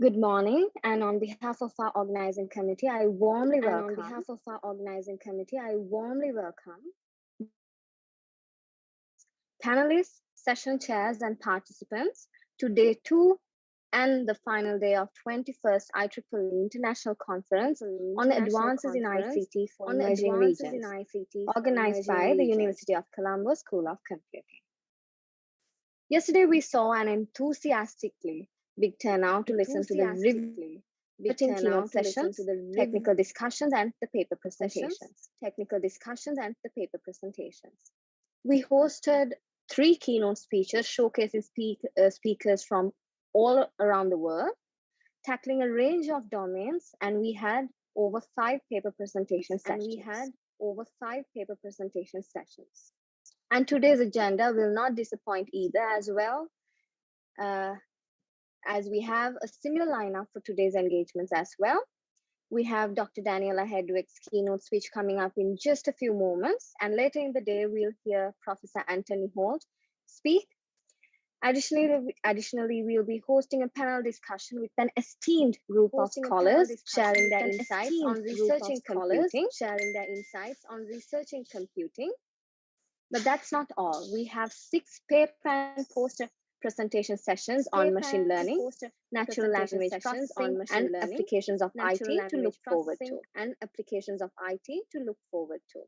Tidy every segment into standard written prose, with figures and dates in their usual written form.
Good morning, and on behalf of our organizing committee, I warmly welcome panelists, session chairs, and participants to day two and the final day of 21st IEEE International Conference on Advances in ICT for Emerging Regions, organized by the University of Colombo School of Computing. Yesterday, we saw an enthusiastically big turnout to listen to the riveting keynote sessions, technical discussions, and the paper presentations. We hosted 3 keynote speeches showcasing speakers from all around the world, tackling a range of domains, and we had over 5 paper presentation sessions. And today's agenda will not disappoint either as well, as we have a similar lineup for today's engagements as well. We have Dr. Daniela Hedwig's keynote speech coming up in just a few moments, and later in the day, we'll hear Professor Anthony Holt speak. Additionally, we'll be hosting a panel discussion with an esteemed group of scholars sharing their insights on researching computing. But that's not all. We have 6 paper and poster presentation sessions on machine learning, natural language processing, and applications of IT to look forward to.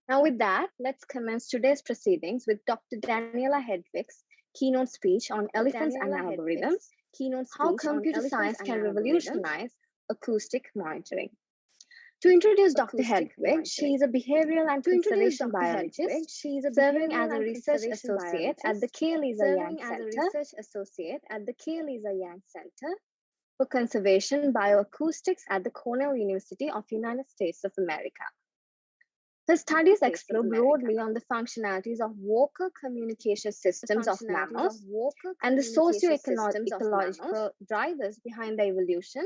Now, with that, let's commence today's proceedings with Dr. Daniela Hedwig's keynote speech on elephants and algorithms, how computer science can revolutionize acoustic monitoring. To introduce Dr. Hedwig, she is a behavioral and conservation biologist, serving as a research associate at the K. Lisa Yang Center for Conservation Bioacoustics at the Cornell University of the United States of America. Her studies explore broadly on the functionalities of vocal communication systems of mammals and the socio-ecological drivers behind their evolution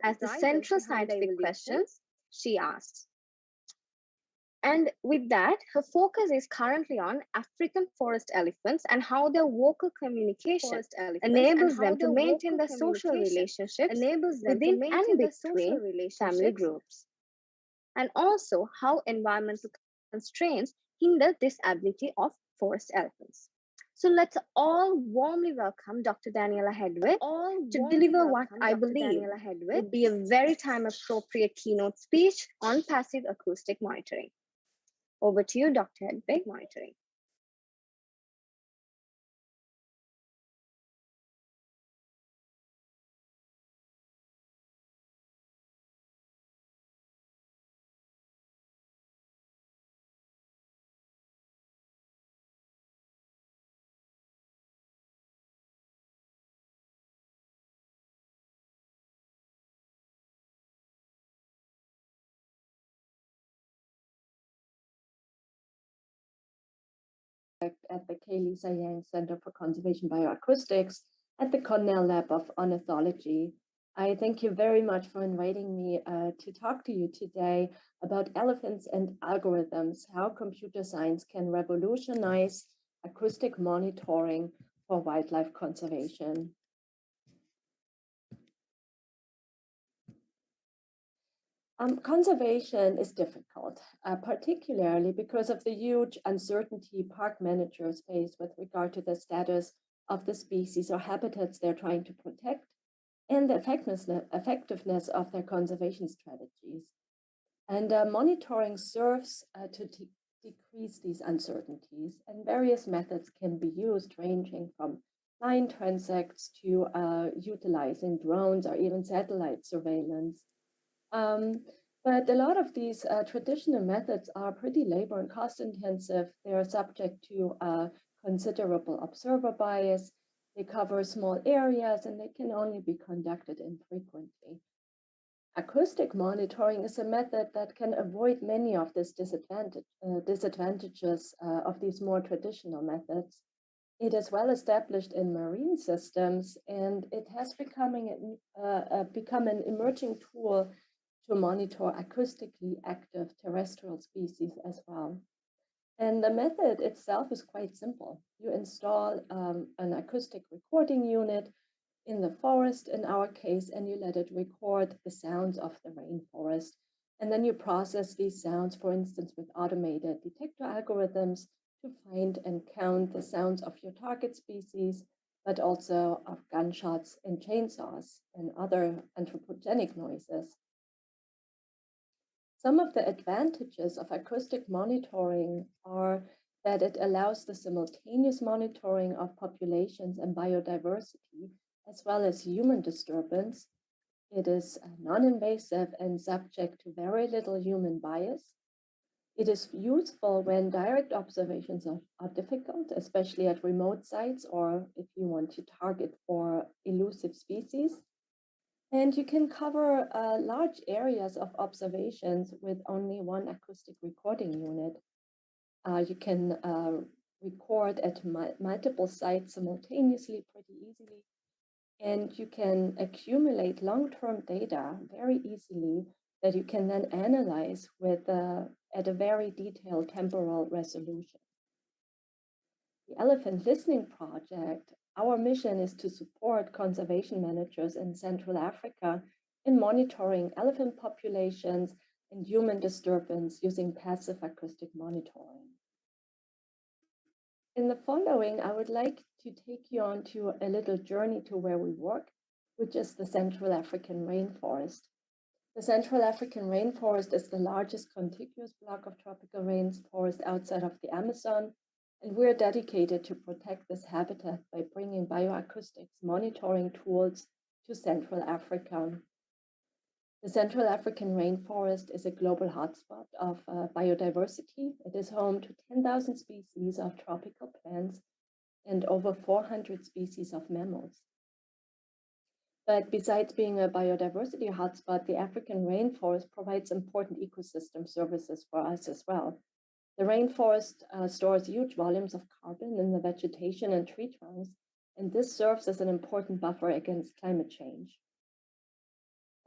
as the central scientific questions she asks. And with that, her focus is currently on African forest elephants and how their vocal communication enables them to maintain their social relationships within and between family groups, and also how environmental constraints hinder this ability of forest elephants. So let's all warmly welcome Dr. Daniela Hedwig to deliver what I believe would be a very time-appropriate keynote speech on passive acoustic monitoring. Over to you, Dr. Hedwig. At the K. Lisa Yang Center for Conservation Bioacoustics at the Cornell Lab of Ornithology. I thank you very much for inviting me to talk to you today about elephants and algorithms, how computer science can revolutionize acoustic monitoring for wildlife conservation. Conservation is difficult, particularly because of the huge uncertainty park managers face with regard to the status of the species or habitats they're trying to protect and the effectiveness of their conservation strategies. And monitoring serves to decrease these uncertainties, and various methods can be used, ranging from line transects to utilizing drones or even satellite surveillance. But a lot of these traditional methods are pretty labor and cost intensive. They are subject to considerable observer bias. They cover small areas and they can only be conducted infrequently. Acoustic monitoring is a method that can avoid many of these disadvantages of these more traditional methods. It is well established in marine systems, and it has become an emerging tool to monitor acoustically active terrestrial species as well. And the method itself is quite simple. You install an acoustic recording unit in the forest in our case, and you let it record the sounds of the rainforest. And then you process these sounds, for instance, with automated detector algorithms to find and count the sounds of your target species, but also of gunshots and chainsaws and other anthropogenic noises. Some of the advantages of acoustic monitoring are that it allows the simultaneous monitoring of populations and biodiversity, as well as human disturbance. It is non-invasive and subject to very little human bias. It is useful when direct observations are difficult, especially at remote sites or if you want to target for elusive species. And you can cover large areas of observations with only one acoustic recording unit. You can record at multiple sites simultaneously pretty easily. And you can accumulate long-term data very easily that you can then analyze with at a very detailed temporal resolution. The Elephant Listening Project, our mission is to support conservation managers in Central Africa in monitoring elephant populations and human disturbance using passive acoustic monitoring. In the following, I would like to take you on to a little journey to where we work, which is the Central African rainforest. The Central African rainforest is the largest contiguous block of tropical rainforest outside of the Amazon, and we're dedicated to protect this habitat by bringing bioacoustics monitoring tools to Central Africa. The Central African rainforest is a global hotspot of biodiversity. It is home to 10,000 species of tropical plants and over 400 species of mammals. But besides being a biodiversity hotspot, the African rainforest provides important ecosystem services for us as well. The rainforest stores huge volumes of carbon in the vegetation and tree trunks, and this serves as an important buffer against climate change.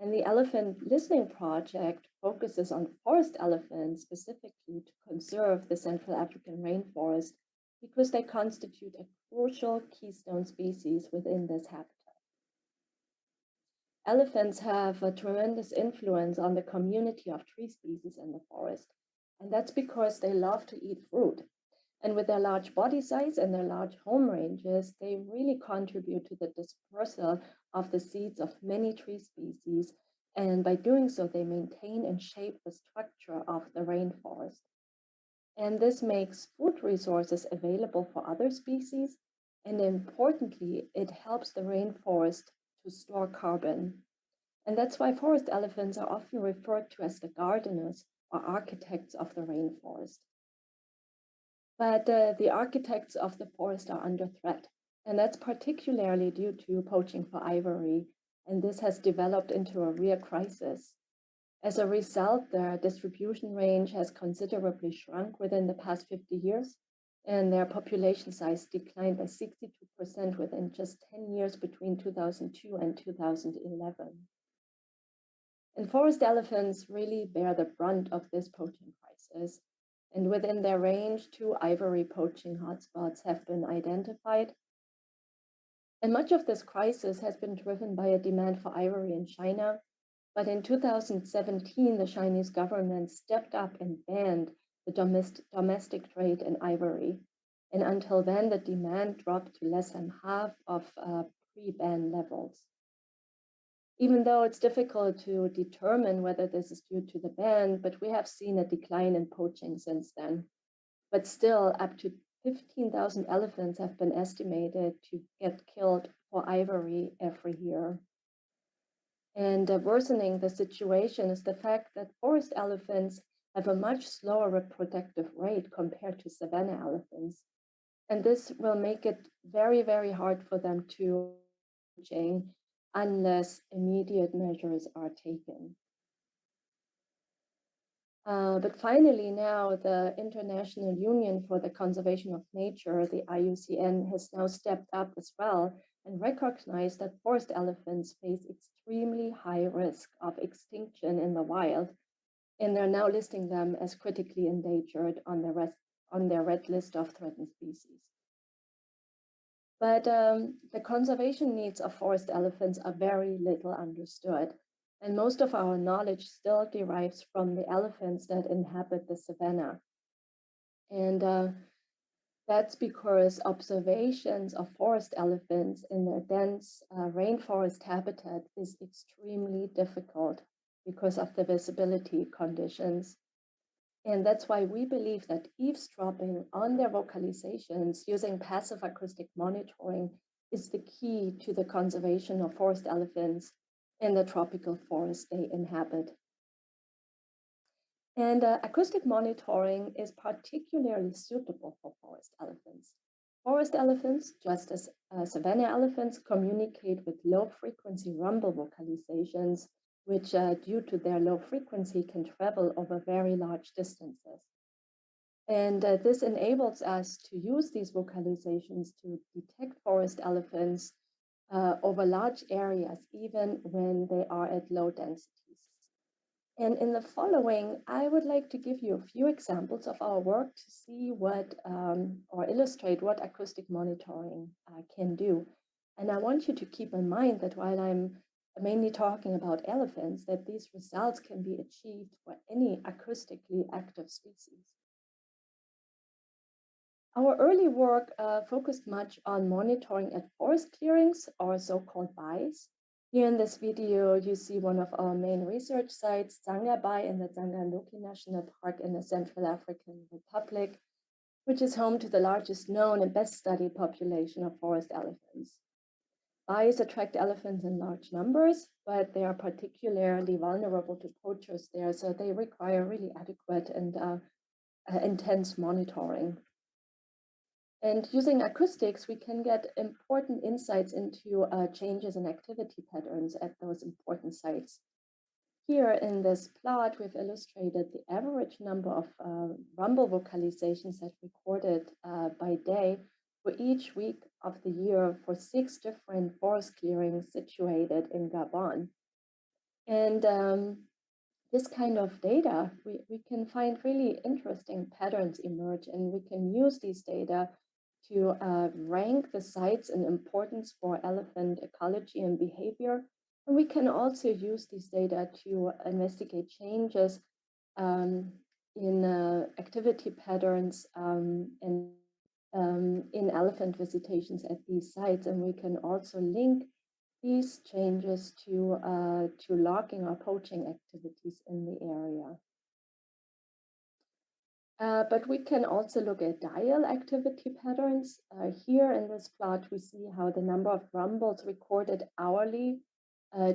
And the Elephant Listening Project focuses on forest elephants specifically to conserve the Central African rainforest because they constitute a crucial keystone species within this habitat. Elephants have a tremendous influence on the community of tree species in the forest, and that's because they love to eat fruit. And with their large body size and their large home ranges, they really contribute to the dispersal of the seeds of many tree species. And by doing so, they maintain and shape the structure of the rainforest. And this makes food resources available for other species. And importantly, it helps the rainforest to store carbon. And that's why forest elephants are often referred to as the gardeners or architects of the rainforest. But the architects of the forest are under threat, and that's particularly due to poaching for ivory, and this has developed into a real crisis. As a result, their distribution range has considerably shrunk within the past 50 years, and their population size declined by 62% within just 10 years between 2002 and 2011. And forest elephants really bear the brunt of this poaching crisis. And within their range, 2 ivory poaching hotspots have been identified. And much of this crisis has been driven by a demand for ivory in China. But in 2017, the Chinese government stepped up and banned the domestic trade in ivory. And until then, the demand dropped to less than half of pre-ban levels. Even though it's difficult to determine whether this is due to the ban, but we have seen a decline in poaching since then. But still, up to 15,000 elephants have been estimated to get killed for ivory every year. And worsening the situation is the fact that forest elephants have a much slower reproductive rate compared to savanna elephants. And this will make it very, very hard for them to change unless immediate measures are taken. But finally, now the International Union for the Conservation of Nature, the IUCN, has now stepped up as well and recognized that forest elephants face extremely high risk of extinction in the wild, and they're now listing them as critically endangered on their red list of threatened species. But the conservation needs of forest elephants are very little understood. And most of our knowledge still derives from the elephants that inhabit the savanna. And that's because observations of forest elephants in their dense rainforest habitat is extremely difficult because of the visibility conditions. And that's why we believe that eavesdropping on their vocalizations using passive acoustic monitoring is the key to the conservation of forest elephants in the tropical forest they inhabit. And acoustic monitoring is particularly suitable for forest elephants. Forest elephants, just as savanna elephants, communicate with low-frequency rumble vocalizations, which, due to their low frequency, can travel over very large distances. And this enables us to use these vocalizations to detect forest elephants over large areas, even when they are at low densities. And in the following, I would like to give you a few examples of our work to see what, or illustrate what acoustic monitoring can do. And I want you to keep in mind that while I'm mainly talking about elephants, that these results can be achieved for any acoustically active species. Our early work focused much on monitoring at forest clearings, or so-called BAIs. Here in this video, you see one of our main research sites, Zanga Bai in the Zangandoki National Park in the Central African Republic, which is home to the largest known and best studied population of forest elephants. Bais attract elephants in large numbers, but they are particularly vulnerable to poachers there, so they require really adequate and intense monitoring. And using acoustics, we can get important insights into changes in activity patterns at those important sites. Here in this plot, we've illustrated the average number of rumble vocalizations that recorded by day for each week of the year for 6 different forest clearings situated in Gabon. And this kind of data, we can find really interesting patterns emerge, and we can use these data to rank the sites in importance for elephant ecology and behavior. And we can also use these data to investigate changes in activity patterns and in elephant visitations at these sites. And we can also link these changes to logging or poaching activities in the area. But we can also look at diel activity patterns. Here in this plot, we see how the number of rumbles recorded hourly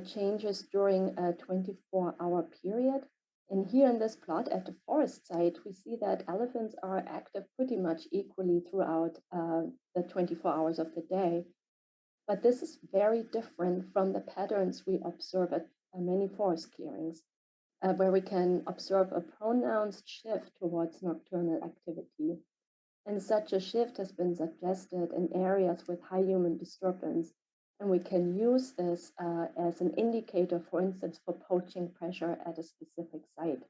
changes during a 24-hour period. And here in this plot at the forest site, we see that elephants are active pretty much equally throughout the 24 hours of the day. But this is very different from the patterns we observe at many forest clearings, where we can observe a pronounced shift towards nocturnal activity. And such a shift has been suggested in areas with high human disturbance. And we can use this as an indicator, for instance, for poaching pressure at a specific site.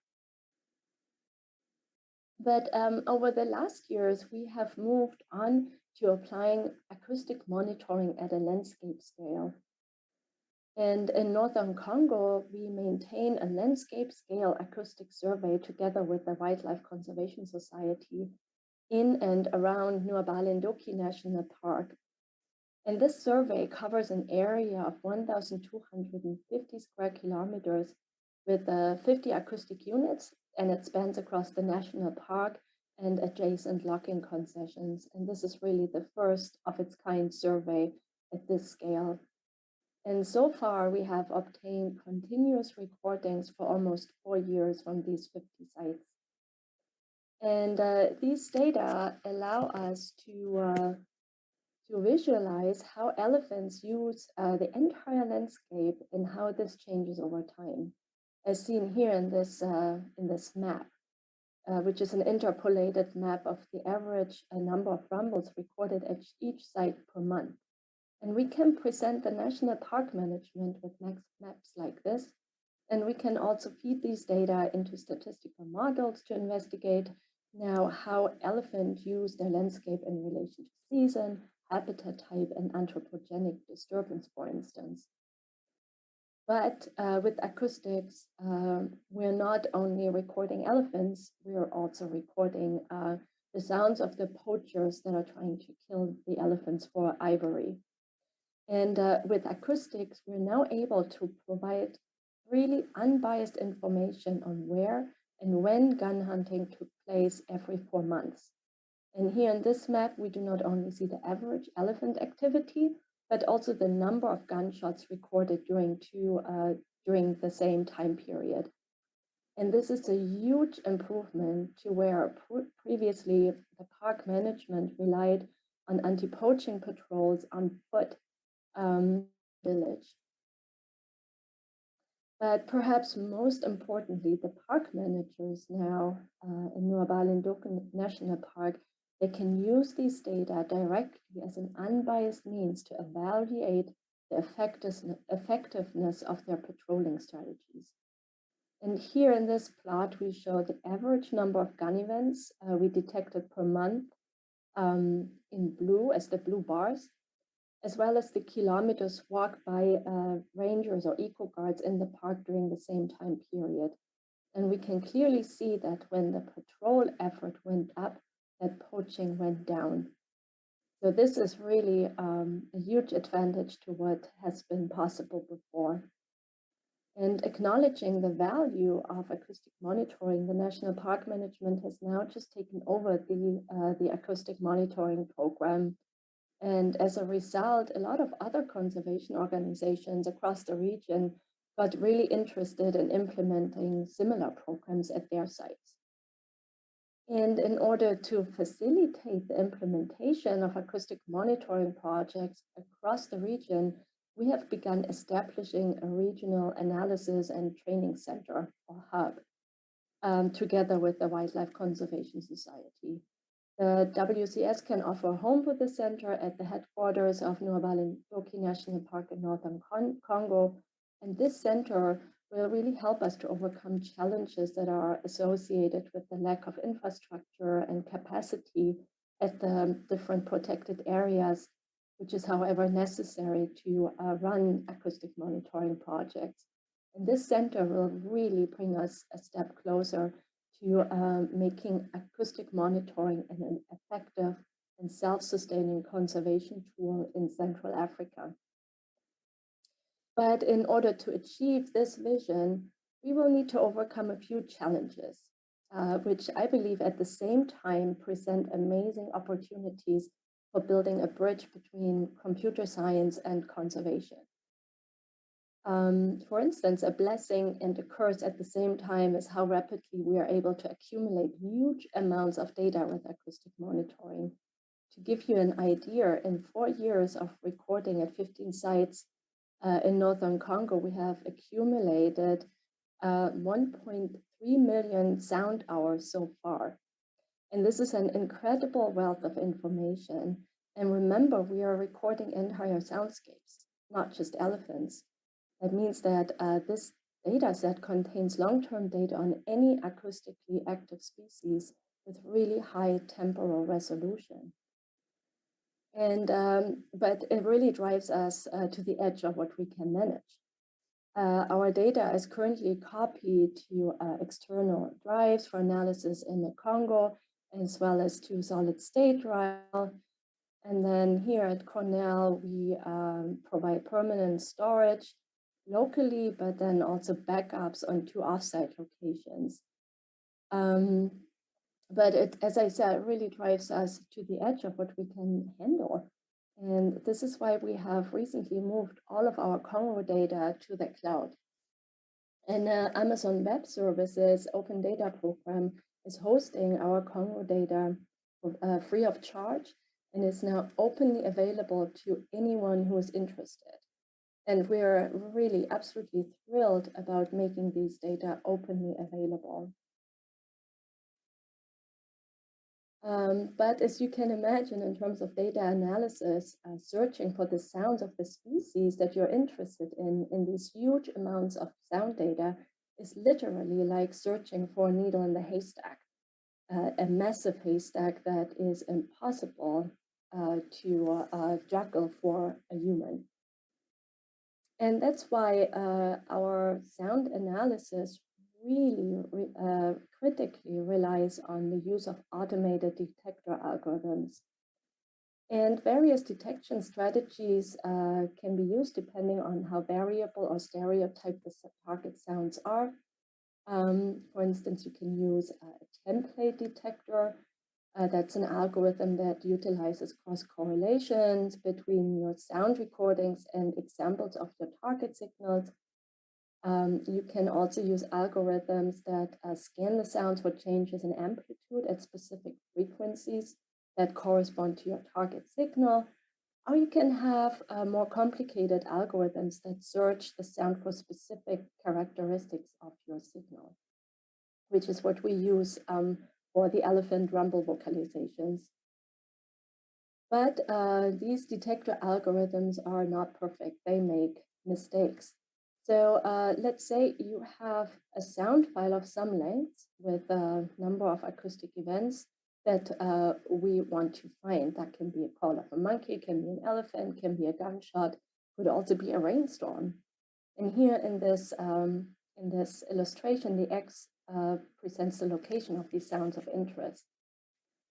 But over the last years, we have moved on to applying acoustic monitoring at a landscape scale. And in northern Congo, we maintain a landscape scale acoustic survey together with the Wildlife Conservation Society in and around Nuabalendoki National Park. And this survey covers an area of 1,250 square kilometers with 50 acoustic units, and it spans across the national park and adjacent logging concessions. And this is really the first of its kind survey at this scale. And so far, we have obtained continuous recordings for almost 4 years from these 50 sites. And these data allow us to visualize how elephants use the entire landscape and how this changes over time, as seen here in this map, which is an interpolated map of the average number of rumbles recorded at each site per month. And we can present the national park management with maps like this. And we can also feed these data into statistical models to investigate now how elephants use their landscape in relation to season, habitat type and anthropogenic disturbance, for instance. But with acoustics, we're not only recording elephants, we're also recording the sounds of the poachers that are trying to kill the elephants for ivory. And with acoustics, we're now able to provide really unbiased information on where and when gun hunting took place every 4 months. And here in this map, we do not only see the average elephant activity, but also the number of gunshots recorded during the same time period. And this is a huge improvement to where previously the park management relied on anti-poaching patrols on foot village. But perhaps most importantly, the park managers now in Nuabalen National Park, they can use these data directly as an unbiased means to evaluate the effectiveness of their patrolling strategies. And here in this plot, we show the average number of gun events we detected per month in blue as the blue bars, as well as the kilometers walked by rangers or eco guards in the park during the same time period. And we can clearly see that when the patrol effort went up, that poaching went down. So this is really a huge advantage to what has been possible before. And acknowledging the value of acoustic monitoring, the National Park Management has now just taken over the acoustic monitoring program. And as a result, a lot of other conservation organizations across the region got really interested in implementing similar programs at their sites. And in order to facilitate the implementation of acoustic monitoring projects across the region, we have begun establishing a regional analysis and training center, or hub, together with the Wildlife Conservation Society. The WCS can offer a home for the center at the headquarters of Nuabalen-Doki National Park in northern Congo. And this center will really help us to overcome challenges that are associated with the lack of infrastructure and capacity at the different protected areas, which is, however, necessary to run acoustic monitoring projects. And this center will really bring us a step closer to making acoustic monitoring an effective and self-sustaining conservation tool in Central Africa. But in order to achieve this vision, we will need to overcome a few challenges, which I believe at the same time present amazing opportunities for building a bridge between computer science and conservation. For instance, a blessing and a curse at the same time is how rapidly we are able to accumulate huge amounts of data with acoustic monitoring. To give you an idea, in 4 years of recording at 15 sites in northern Congo, we have accumulated 1.3 million sound hours so far. And this is an incredible wealth of information. And remember, we are recording entire soundscapes, not just elephants. That means that this data set contains long-term data on any acoustically active species with really high temporal resolution. And but it really drives us to the edge of what we can manage. Our data is currently copied to external drives for analysis in the Congo, as well as to solid state drive. And then here at Cornell, we provide permanent storage locally, but then also backups on 2 offsite locations. But it, as I said, really drives us to the edge of what we can handle. And this is why we have recently moved all of our Congo data to the cloud. And Amazon Web Services Open Data Program is hosting our Congo data free of charge and is now openly available to anyone who is interested. And we're really absolutely thrilled about making these data openly available. But as you can imagine, in terms of data analysis, searching for the sounds of the species that you're interested in these huge amounts of sound data is literally like searching for a needle in the haystack, a massive haystack that is impossible to juggle for a human. And that's why our sound analysis really critically relies on the use of automated detector algorithms. And various detection strategies can be used depending on how variable or stereotyped the target sounds are. For instance, you can use a template detector. That's an algorithm that utilizes cross correlations between your sound recordings and examples of your target signals. You can also use algorithms that scan the sounds for changes in amplitude at specific frequencies that correspond to your target signal. Or you can have more complicated algorithms that search the sound for specific characteristics of your signal, which is what we use for the elephant rumble vocalizations. But these detector algorithms are not perfect. They make mistakes. So let's say you have a sound file of some length with a number of acoustic events that we want to find. That can be a call of a monkey, can be an elephant, can be a gunshot, could also be a rainstorm. And here in this illustration, the X presents the location of these sounds of interest.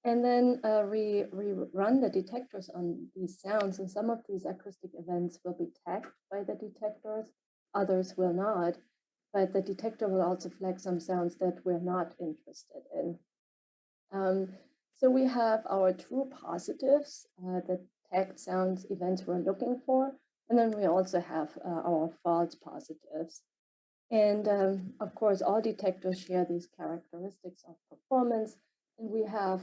And then we run the detectors on these sounds, and some of these acoustic events will be tagged by the detectors, others will not, but the detector will also flag some sounds that we're not interested in. So we have our true positives, the tagged sounds events we're looking for, and then we also have our false positives. And of course, all detectors share these characteristics of performance. And we have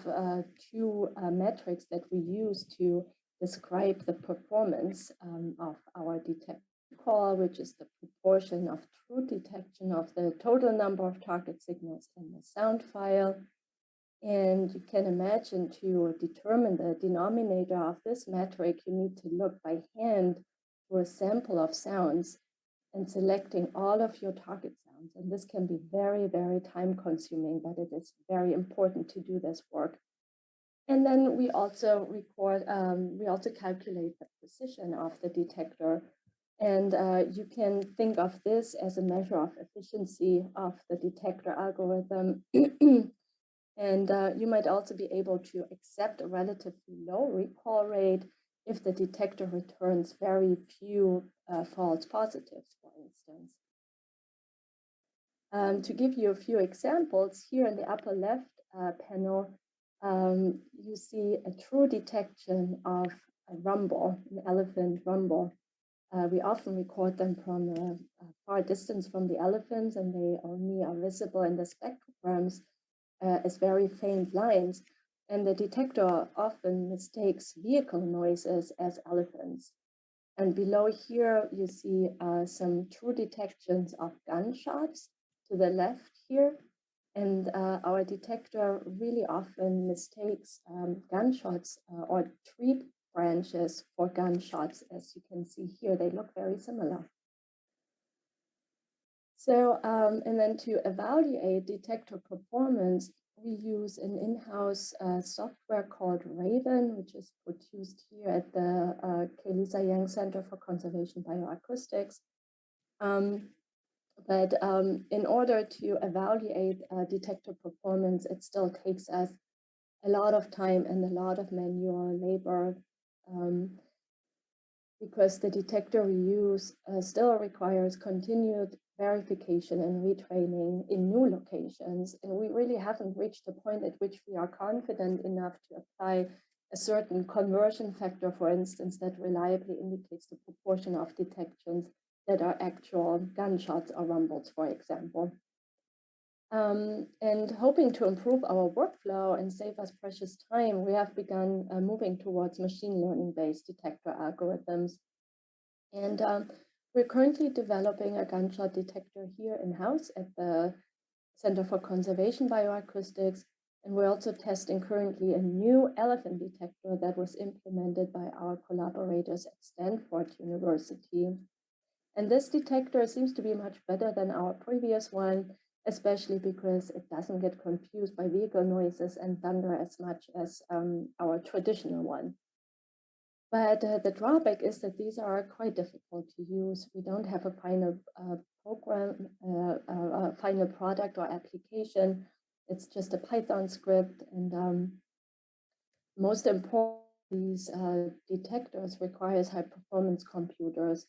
two metrics that we use to describe the performance of our detector call, which is the proportion of true detection of the total number of target signals in the sound file. And you can imagine to determine the denominator of this metric, you need to look by hand through a sample of sounds and selecting all of your target sounds. And this can be very, very time consuming, but it is very important to do this work. And then we also calculate the precision of the detector. And you can think of this as a measure of efficiency of the detector algorithm. And you might also be able to accept a relatively low recall rate if the detector returns very few false positives, for instance. To give you a few examples, here in the upper left panel, you see a true detection of a rumble, an elephant rumble. We often record them from a far distance from the elephants, and they only are visible in the spectrograms as very faint lines. And the detector often mistakes vehicle noises as elephants. And below here, you see some true detections of gunshots to the left here. And our detector really often mistakes gunshots or tree branches for gunshots. As you can see here, they look very similar. So, and then to evaluate detector performance, we use an in-house software called Raven, which is produced here at the Kelisa Yang Center for Conservation Bioacoustics. But in order to evaluate detector performance, it still takes us a lot of time and a lot of manual labor because the detector we use still requires continued verification and retraining in new locations. And we really haven't reached the point at which we are confident enough to apply a certain conversion factor, for instance, that reliably indicates the proportion of detections that are actual gunshots or rumbles, for example. And hoping to improve our workflow and save us precious time, we have begun moving towards machine learning-based detector algorithms. And we're currently developing a gunshot detector here in-house at the Center for Conservation Bioacoustics. And we're also testing currently a new elephant detector that was implemented by our collaborators at Stanford University. And this detector seems to be much better than our previous one, especially because it doesn't get confused by vehicle noises and thunder as much as our traditional one. But the drawback is that these are quite difficult to use. We don't have a final program, a final product or application. It's just a Python script. And most important, these detectors requires high performance computers.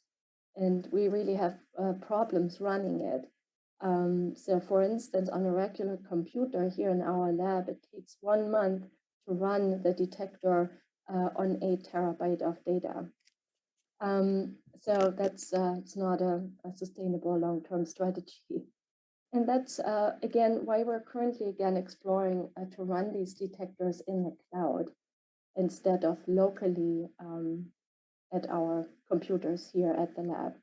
And we really have problems running it. So for instance, on a regular computer here in our lab, it takes 1 month to run the detector on 8 terabyte of data. So that's it's not a sustainable long-term strategy. And that's, again, why we're currently, again, exploring to run these detectors in the cloud instead of locally at our computers here at the lab.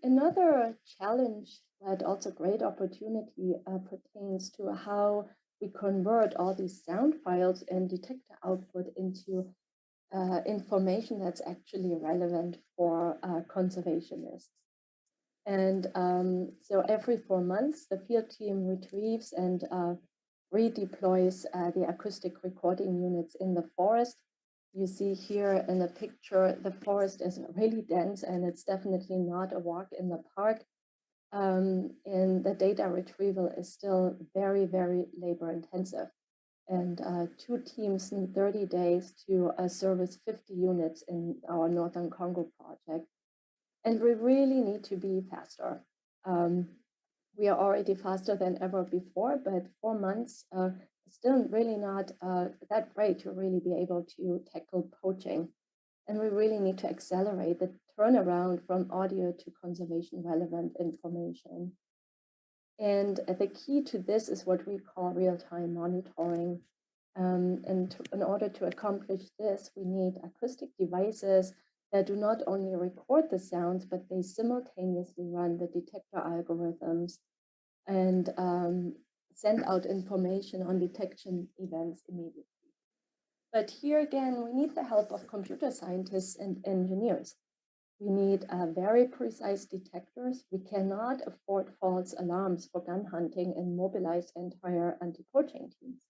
Another challenge, but also great opportunity, pertains to how we convert all these sound files and detector output into information that's actually relevant for conservationists. And so every 4 months, the field team retrieves and redeploys the acoustic recording units in the forest. You see here in the picture, the forest is really dense and it's definitely not a walk in the park. And the data retrieval is still very, very labor intensive. And 2 teams need 30 days to service 50 units in our Northern Congo project. And we really need to be faster. We are already faster than ever before, but 4 months is still really not that great to really be able to tackle poaching. And we really need to accelerate the turnaround from audio to conservation relevant information. And the key to this is what we call real-time monitoring. In order to accomplish this, we need acoustic devices that do not only record the sounds, but they simultaneously run the detector algorithms and send out information on detection events immediately. But here again, we need the help of computer scientists and engineers. We need very precise detectors. We cannot afford false alarms for gun hunting and mobilize entire anti-poaching teams.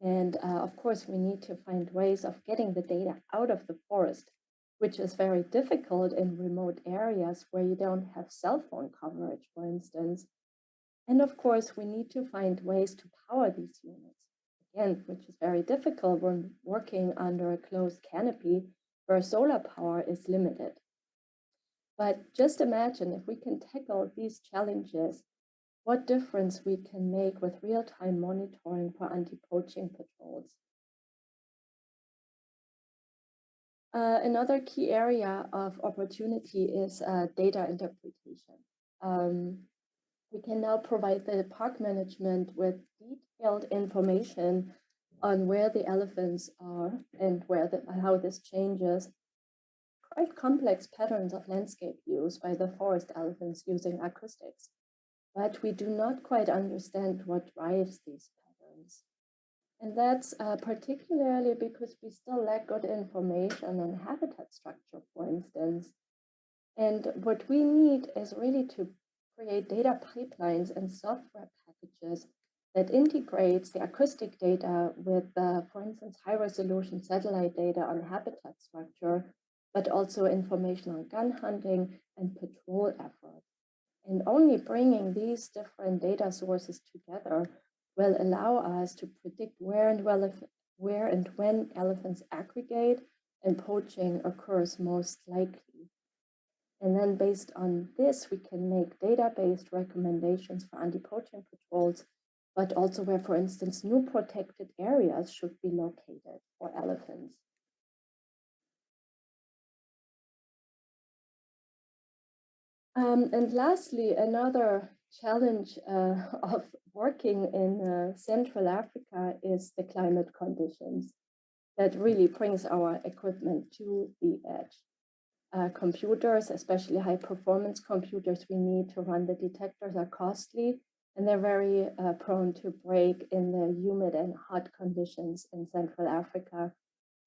And of course, we need to find ways of getting the data out of the forest, which is very difficult in remote areas where you don't have cell phone coverage, for instance. And of course, we need to find ways to power these units, again, which is very difficult when working under a closed canopy where solar power is limited. But just imagine if we can tackle these challenges, what difference we can make with real-time monitoring for anti-poaching patrols. Another key area of opportunity is data interpretation. We can now provide the park management with detailed information on where the elephants are and how this changes quite complex patterns of landscape use by the forest elephants using acoustics. But we do not quite understand what drives these patterns. And that's particularly because we still lack good information on habitat structure, for instance. And what we need is really to create data pipelines and software packages that integrates the acoustic data with, for instance, high-resolution satellite data on habitat structure, but also information on gun hunting and patrol efforts. And only bringing these different data sources together will allow us to predict where and when elephants aggregate and poaching occurs most likely. And then based on this, we can make data-based recommendations for anti-poaching patrols, but also where, for instance, new protected areas should be located for elephants. And lastly, another challenge of working in Central Africa is the climate conditions that really brings our equipment to the edge. Computers, especially high performance computers we need to run the detectors, are costly and they're very prone to break in the humid and hot conditions in Central Africa.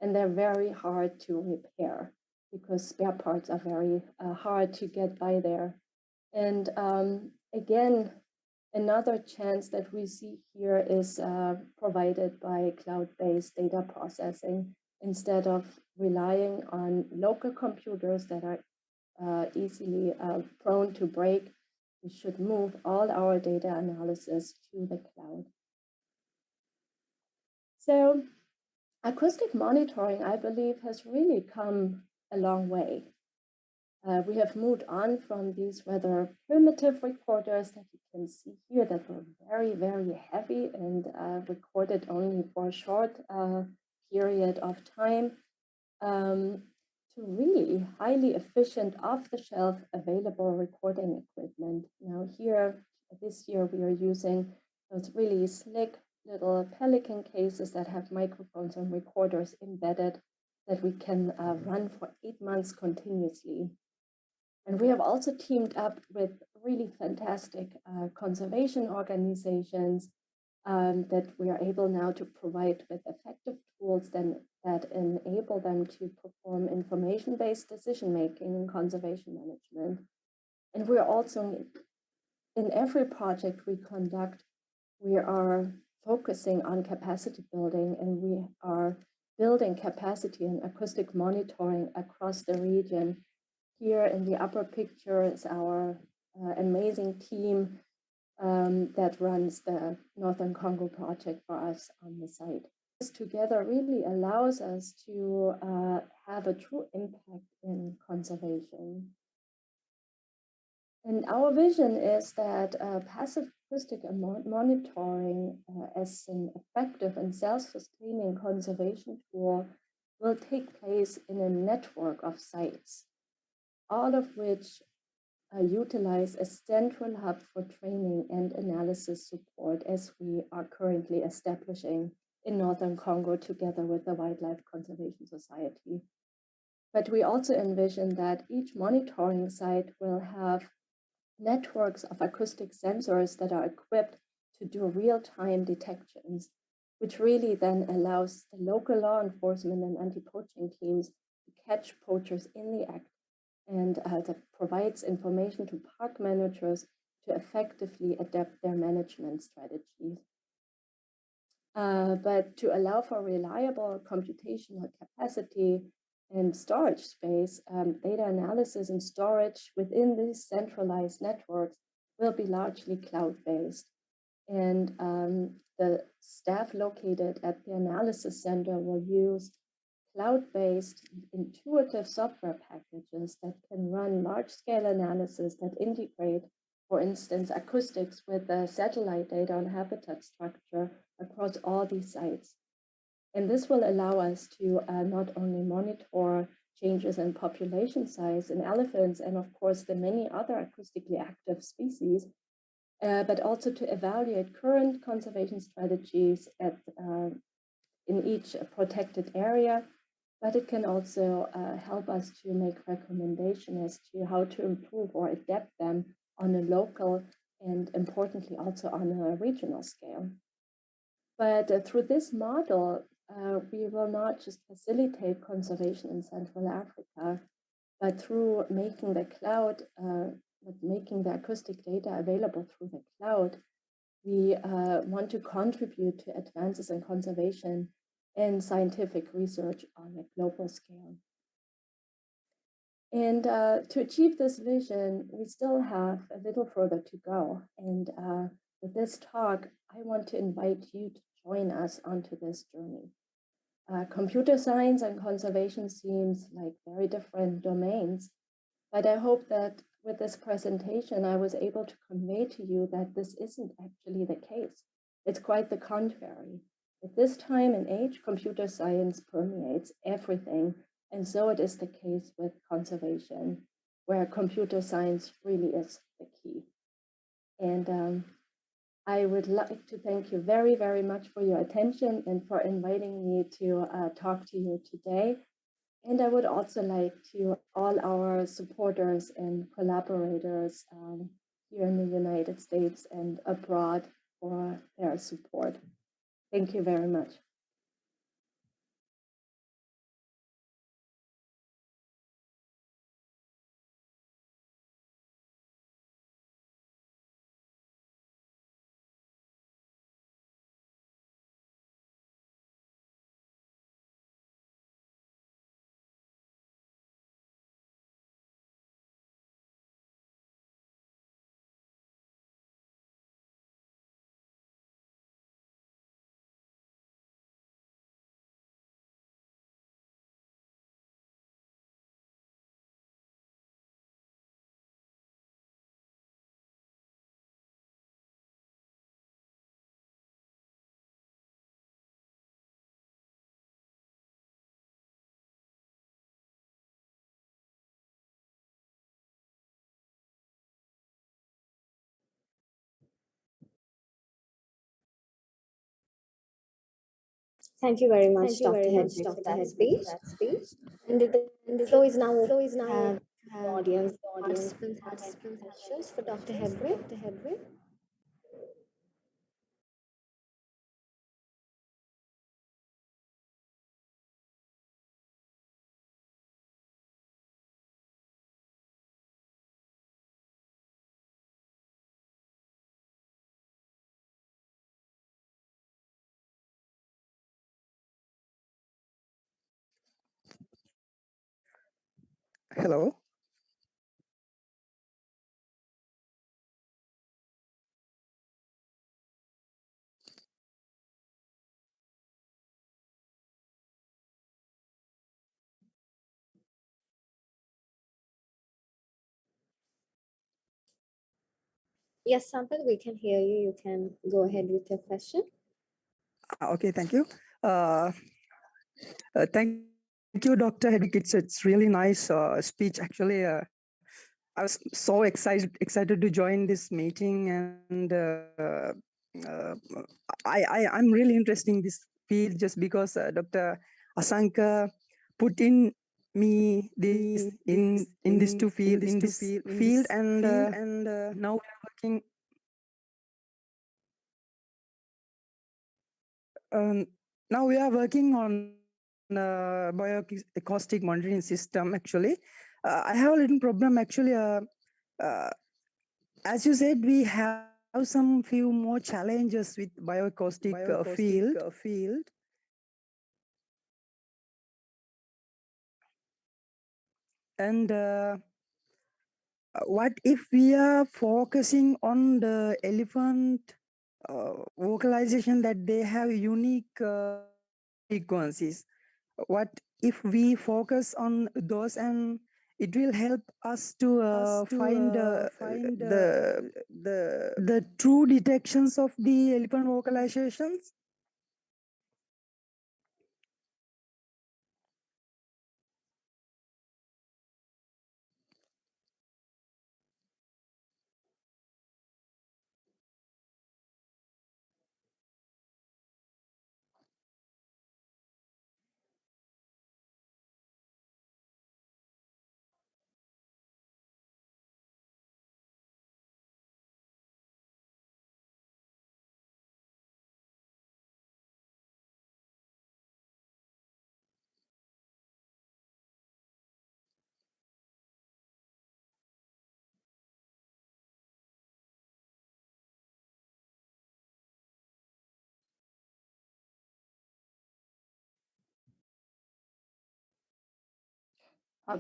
And they're very hard to repair because spare parts are very hard to get by there. And again, Another chance that we see here is provided by cloud-based data processing. Instead of relying on local computers that are easily prone to break, we should move all our data analysis to the cloud. So acoustic monitoring, I believe, has really come a long way. We have moved on from these rather primitive recorders that you can see here that were very, very heavy and recorded only for a short period of time, to really highly efficient off-the-shelf available recording equipment. Now here, this year, we are using those really slick little Pelican cases that have microphones and recorders embedded that we can run for 8 months continuously. And we have also teamed up with really fantastic conservation organizations that we are able now to provide with effective tools that enable them to perform information-based decision-making and conservation management. And we're also, in every project we conduct, we are focusing on capacity building, and we are building capacity in acoustic monitoring across the region. Here in the upper picture is our amazing team that runs the Northern Congo project for us on the site. This together really allows us to have a true impact in conservation. And our vision is that passive acoustic monitoring as an effective and self-sustaining conservation tool will take place in a network of sites, all of which utilize a central hub for training and analysis support, as we are currently establishing in Northern Congo together with the Wildlife Conservation Society. But we also envision that each monitoring site will have networks of acoustic sensors that are equipped to do real-time detections, which really then allows the local law enforcement and anti-poaching teams to catch poachers in the act, and that provides information to park managers to effectively adapt their management strategies. But to allow for reliable computational capacity and storage space, data analysis and storage within these centralized networks will be largely cloud-based. And the staff located at the analysis center will use cloud-based intuitive software packages that can run large-scale analysis that integrate, for instance, acoustics with the satellite data on habitat structure across all these sites. And this will allow us to not only monitor changes in population size in elephants and, of course, the many other acoustically active species, but also to evaluate current conservation strategies in each protected area. But it can also help us to make recommendations as to how to improve or adapt them on a local and, importantly, also on a regional scale. But through this model, we will not just facilitate conservation in Central Africa, but through making the cloud, making the acoustic data available through the cloud, we want to contribute to advances in conservation and scientific research on a global scale. And to achieve this vision, we still have a little further to go. And with this talk, I want to invite you to join us onto this journey. Computer science and conservation seems like very different domains, but I hope that with this presentation, I was able to convey to you that this isn't actually the case. It's quite the contrary. At this time and age, computer science permeates everything, and so it is the case with conservation, where computer science really is the key. And I would like to thank you very, very much for your attention and for inviting me to talk to you today. And I would also like to all our supporters and collaborators here in the United States and abroad for their support. Thank you very much. Thank you very much, Thank you Dr. very much, Hedwig, for Dr. that Hedwig, for speech. that speech. And the And floor is now flow open is to now have open to the have audience, the audience, participants have any participants have any questions for Dr. questions for Hedwig. Dr. Hedwig. Hello. Yes, Sampal, we can hear you. You can go ahead with your question. Okay, thank you. Thank you, Dr. Hedwig. It's really nice speech. Actually, I was so excited to join this meeting, and uh, I'm really interested in this field just because Dr. Asanka put in me this in this two field in this field, and now we are working. Um, Now we are working on bioacoustic monitoring system. Actually, I have a little problem. Actually, uh, as you said, we have some few more challenges with bioacoustic field. And what if we are focusing on the elephant vocalization that they have unique frequencies? What if we focus on those, and it will help us to find the true detections of the elephant vocalizations?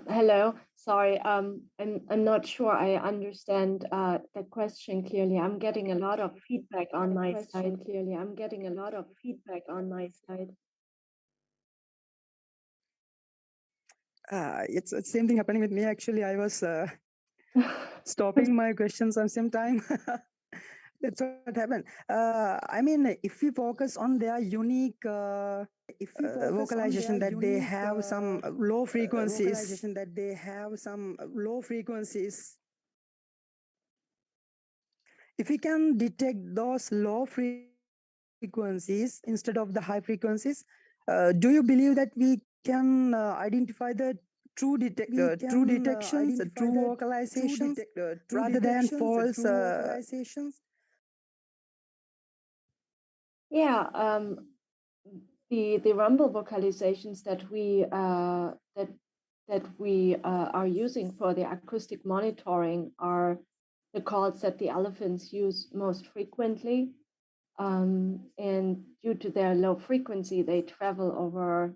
Hello, sorry, I'm not sure I understand the question clearly. I'm getting a lot of feedback on my side. Clearly, I'm getting a lot of feedback on my side. It's the same thing happening with me. Actually, I was stopping my questions on some time. That's what happened. I mean, if we focus on their unique vocalization that they have some low frequencies, if we can detect those low frequencies instead of the high frequencies, do you believe that we can identify the true detections, true vocalizations, rather than false? Yeah, the rumble vocalizations that we are using for the acoustic monitoring are the calls that the elephants use most frequently. And due to their low frequency, they travel over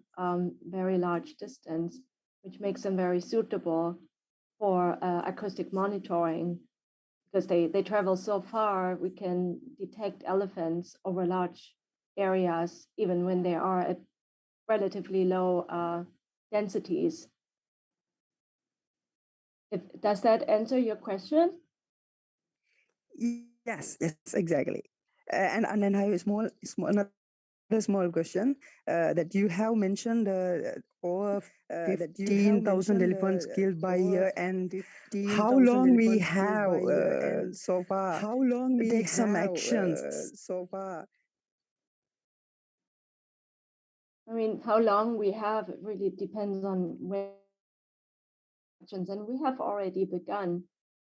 very large distance, which makes them very suitable for acoustic monitoring because they travel so far. We can detect elephants over large areas, even when they are at relatively low densities. Does that answer your question? Yes, exactly. And then I have a another small question that you have mentioned over 15,000 elephants killed by year, and how long we have so far to take some actions. I mean, how long we have, it really depends on when, and we have already begun.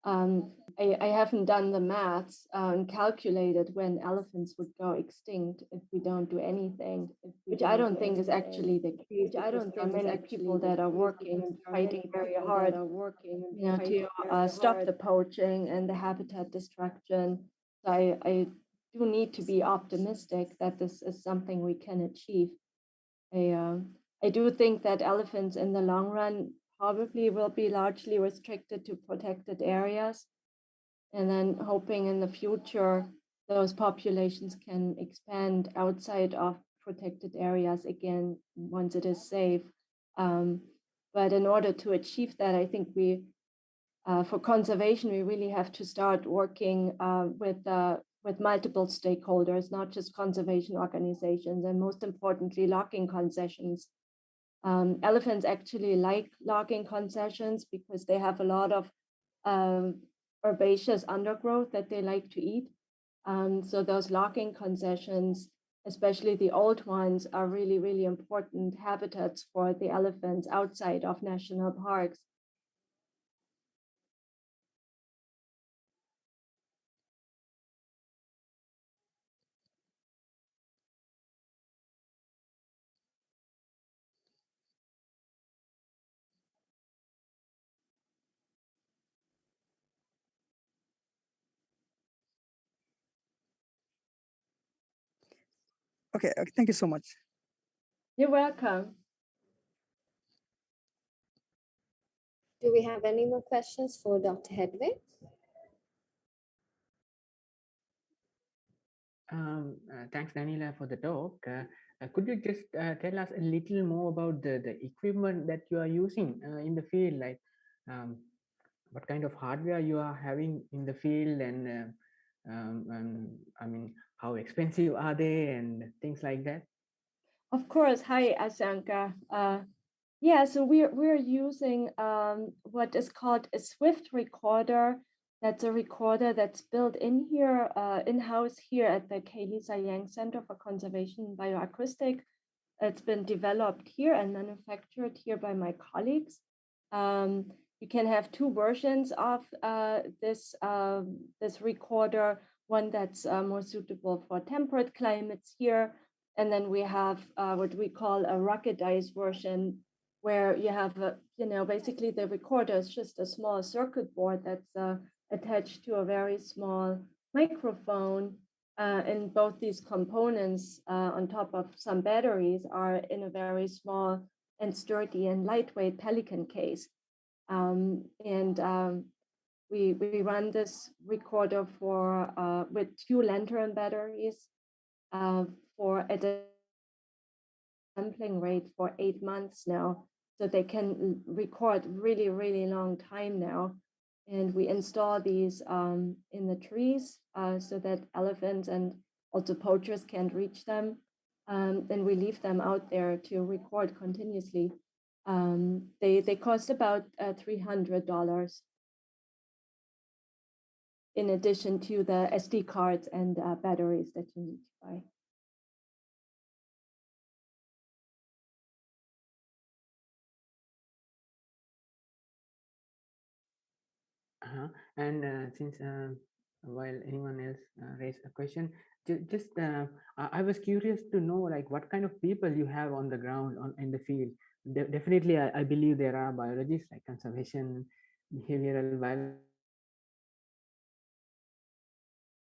I haven't done the maths and calculated when elephants would go extinct if we don't do anything, which I don't think is actually the case. Which I don't think many people that are working and fighting very hard, to stop the poaching and the habitat destruction. So I do need to be optimistic that this is something we can achieve. I do think that elephants in the long run probably will be largely restricted to protected areas. And then hoping in the future, those populations can expand outside of protected areas again, once it is safe. But in order to achieve that, I think for conservation, we really have to start working with multiple stakeholders, not just conservation organizations, and most importantly, logging concessions. Elephants actually like logging concessions because they have a lot of herbaceous undergrowth that they like to eat. So those logging concessions, especially the old ones, are really, really important habitats for the elephants outside of national parks. Okay, thank you so much. You're welcome. Do we have any more questions for Dr. Hedwig? Thanks, Daniela, for the talk. Could you just tell us a little more about the equipment that you are using in the field, like what kind of hardware you are having in the field, and I mean, how expensive are they, and things like that? Of course. Hi, Asanka. Yeah, so we're using what is called a Swift recorder. That's a recorder that's built in here, in-house here at the K-Lisa Yang Center for Conservation and Bioacoustic. It's been developed here and manufactured here by my colleagues. You can have two versions of this recorder, one that's more suitable for temperate climates here. And then we have what we call a ruggedized version, where you have, basically the recorder is just a small circuit board that's attached to a very small microphone. And both these components on top of some batteries are in a very small and sturdy and lightweight Pelican case. We run this recorder with two lantern batteries for at a sampling rate for 8 months now, so they can record really, really long time now. And we install these in the trees so that elephants and also poachers can't reach them. Then we leave them out there to record continuously. They cost about $300 in addition to the SD cards and batteries that you need to buy. And since while anyone else raised a question, just I was curious to know, like, what kind of people you have on the ground in the field. Definitely, I believe there are biologists, like conservation, behavioral biology.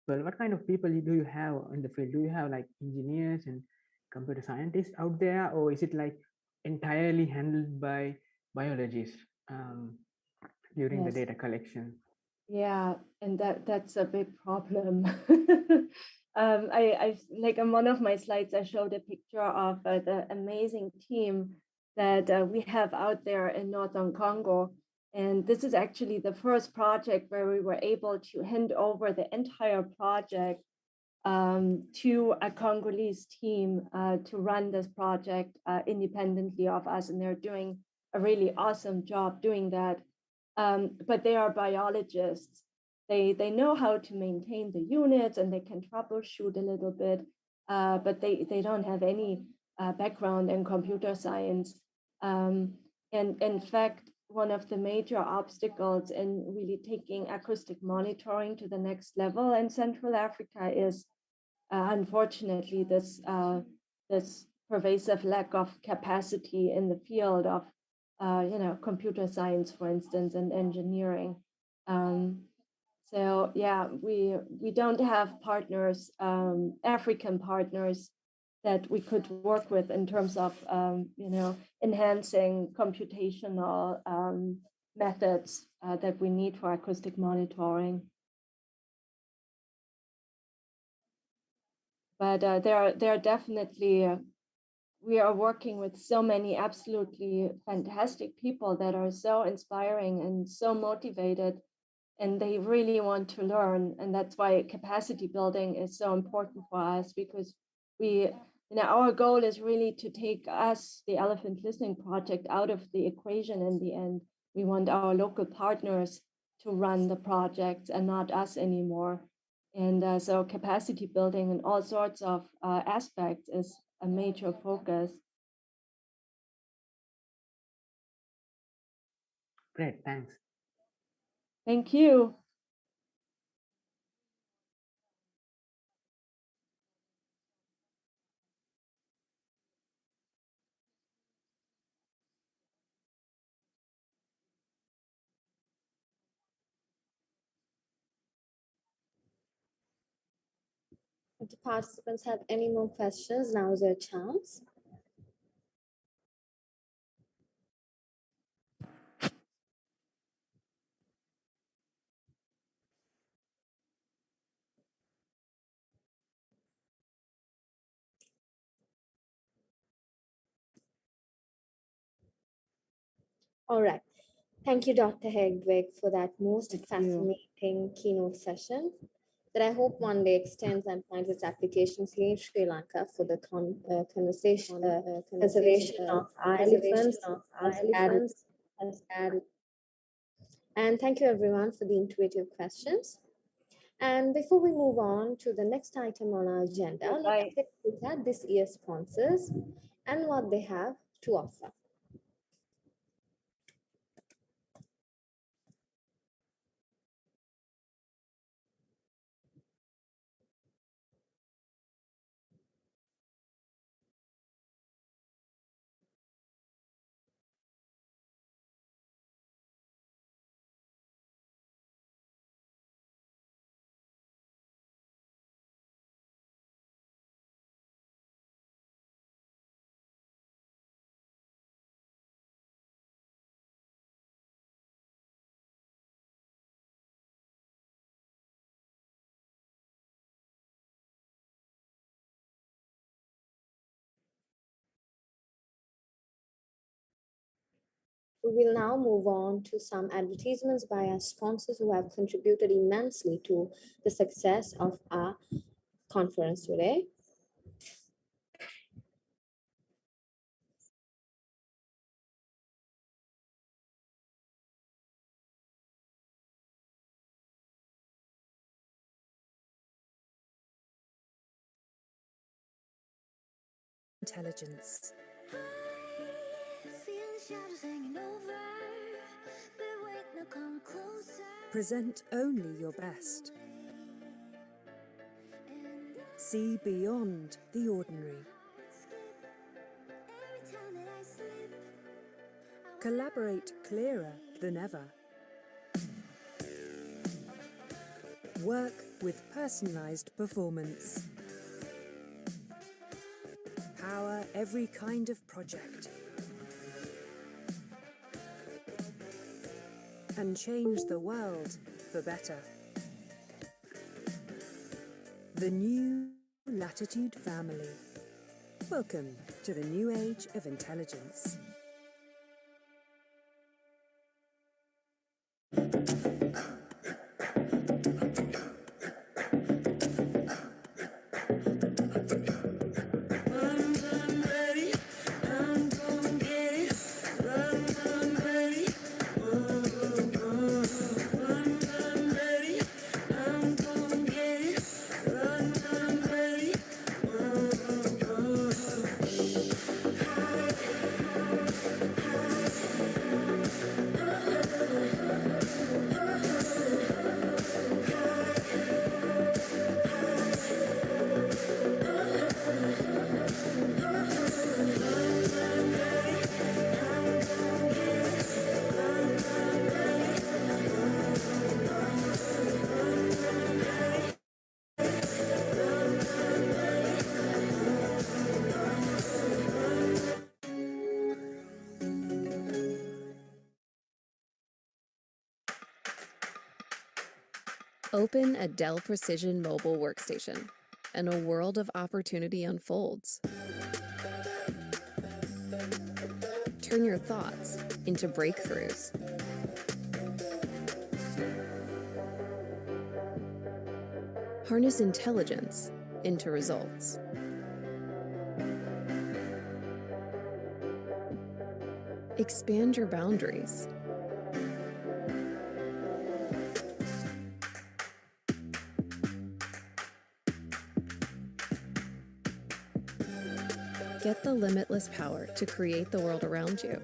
Well, what kind of people do you have in the field? Do you have like engineers and computer scientists out there, or is it like entirely handled by biologists during the Yes. data collection? Yeah, and that's a big problem. I like on one of my slides, I showed a picture of the amazing team that we have out there in Northern Congo. And this is actually the first project where we were able to hand over the entire project to a Congolese team to run this project independently of us. And they're doing a really awesome job doing that. But they are biologists. They know how to maintain the units and they can troubleshoot a little bit, but they don't have any background in computer science. And in fact, one of the major obstacles in really taking acoustic monitoring to the next level in Central Africa is, unfortunately, this pervasive lack of capacity in the field of, computer science, for instance, and engineering. So yeah, we don't have partners, African partners, that we could work with in terms of, enhancing computational methods that we need for acoustic monitoring. But there are definitely, we are working with so many absolutely fantastic people that are so inspiring and so motivated, and they really want to learn. And that's why capacity building is so important for us, because our goal is really to take us, the Elephant Listening Project, out of the equation in the end. We want our local partners to run the projects and not us anymore. And so capacity building in all sorts of aspects is a major focus. Great, thanks. Thank you. If the participants have any more questions, now is your chance. All right. Thank you, Dr. Hegwig, for that most fascinating keynote session that I hope one day extends and finds its applications here in Sri Lanka for the conversation, conservation of our elephants. And thank you, everyone, for the intuitive questions. And before we move on to the next item on our agenda, let's take a look at this year's sponsors and what they have to offer. We will now move on to some advertisements by our sponsors who have contributed immensely to the success of our conference today. Intelligence. Present only your best. See beyond the ordinary. Collaborate clearer than ever. Work with personalized performance. Power every kind of project. And change the world for better. The new Latitude family. Welcome to the new age of intelligence. Open a Dell Precision mobile workstation, and a world of opportunity unfolds. Turn your thoughts into breakthroughs. Harness intelligence into results. Expand your boundaries. Get the limitless power to create the world around you,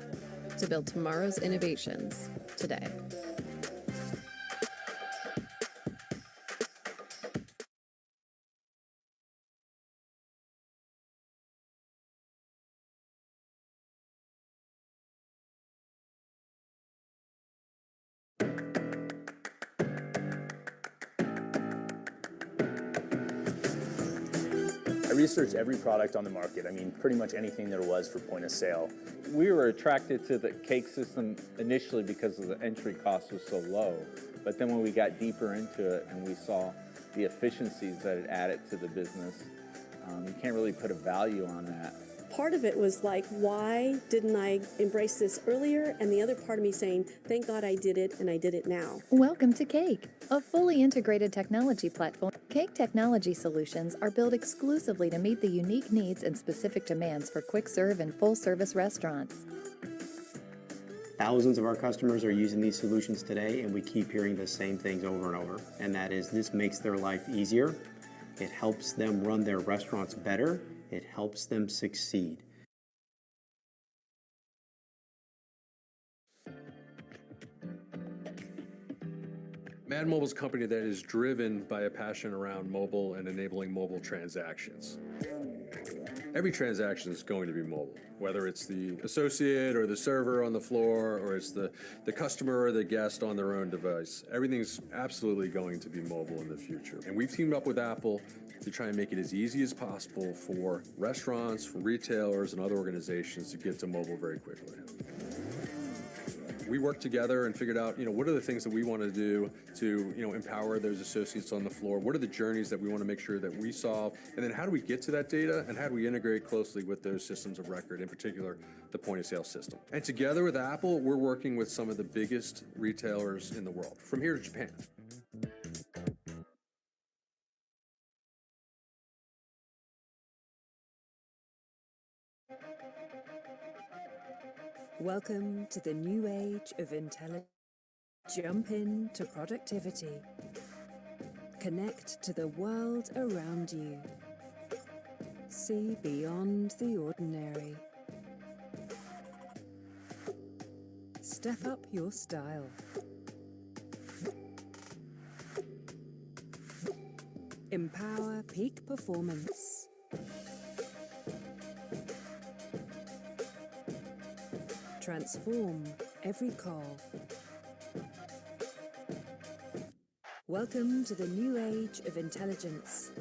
to build tomorrow's innovations today. I researched every product on the market. I mean, pretty much anything there was for point of sale. We were attracted to the cake system initially because of the entry cost was so low. But then when we got deeper into it and we saw the efficiencies that it added to the business, you can't really put a value on that. Part of it was like, why didn't I embrace this earlier? And the other part of me saying, thank God I did it and I did it now. Welcome to Cake, a fully integrated technology platform. Cake Technology Solutions are built exclusively to meet the unique needs and specific demands for quick-serve and full-service restaurants. Thousands of our customers are using these solutions today, and we keep hearing the same things over and over. And that is, this makes their life easier. It helps them run their restaurants better. It helps them succeed. Mad Mobile is a company that is driven by a passion around mobile and enabling mobile transactions. Every transaction is going to be mobile, whether it's the associate or the server on the floor, or it's the customer or the guest on their own device. Everything's absolutely going to be mobile in the future. And we've teamed up with Apple to try and make it as easy as possible for restaurants, for retailers, and other organizations to get to mobile very quickly. We worked together and figured out, what are the things that we want to do to, empower those associates on the floor? What are the journeys that we want to make sure that we solve? And then how do we get to that data, and how do we integrate closely with those systems of record, in particular, the point of sale system? And together with Apple, we're working with some of the biggest retailers in the world, from here to Japan. Welcome to the new age of intelligence. Jump into productivity. Connect to the world around you. See beyond the ordinary. Step up your style. Empower peak performance. Transform every call. Welcome to the new age of intelligence.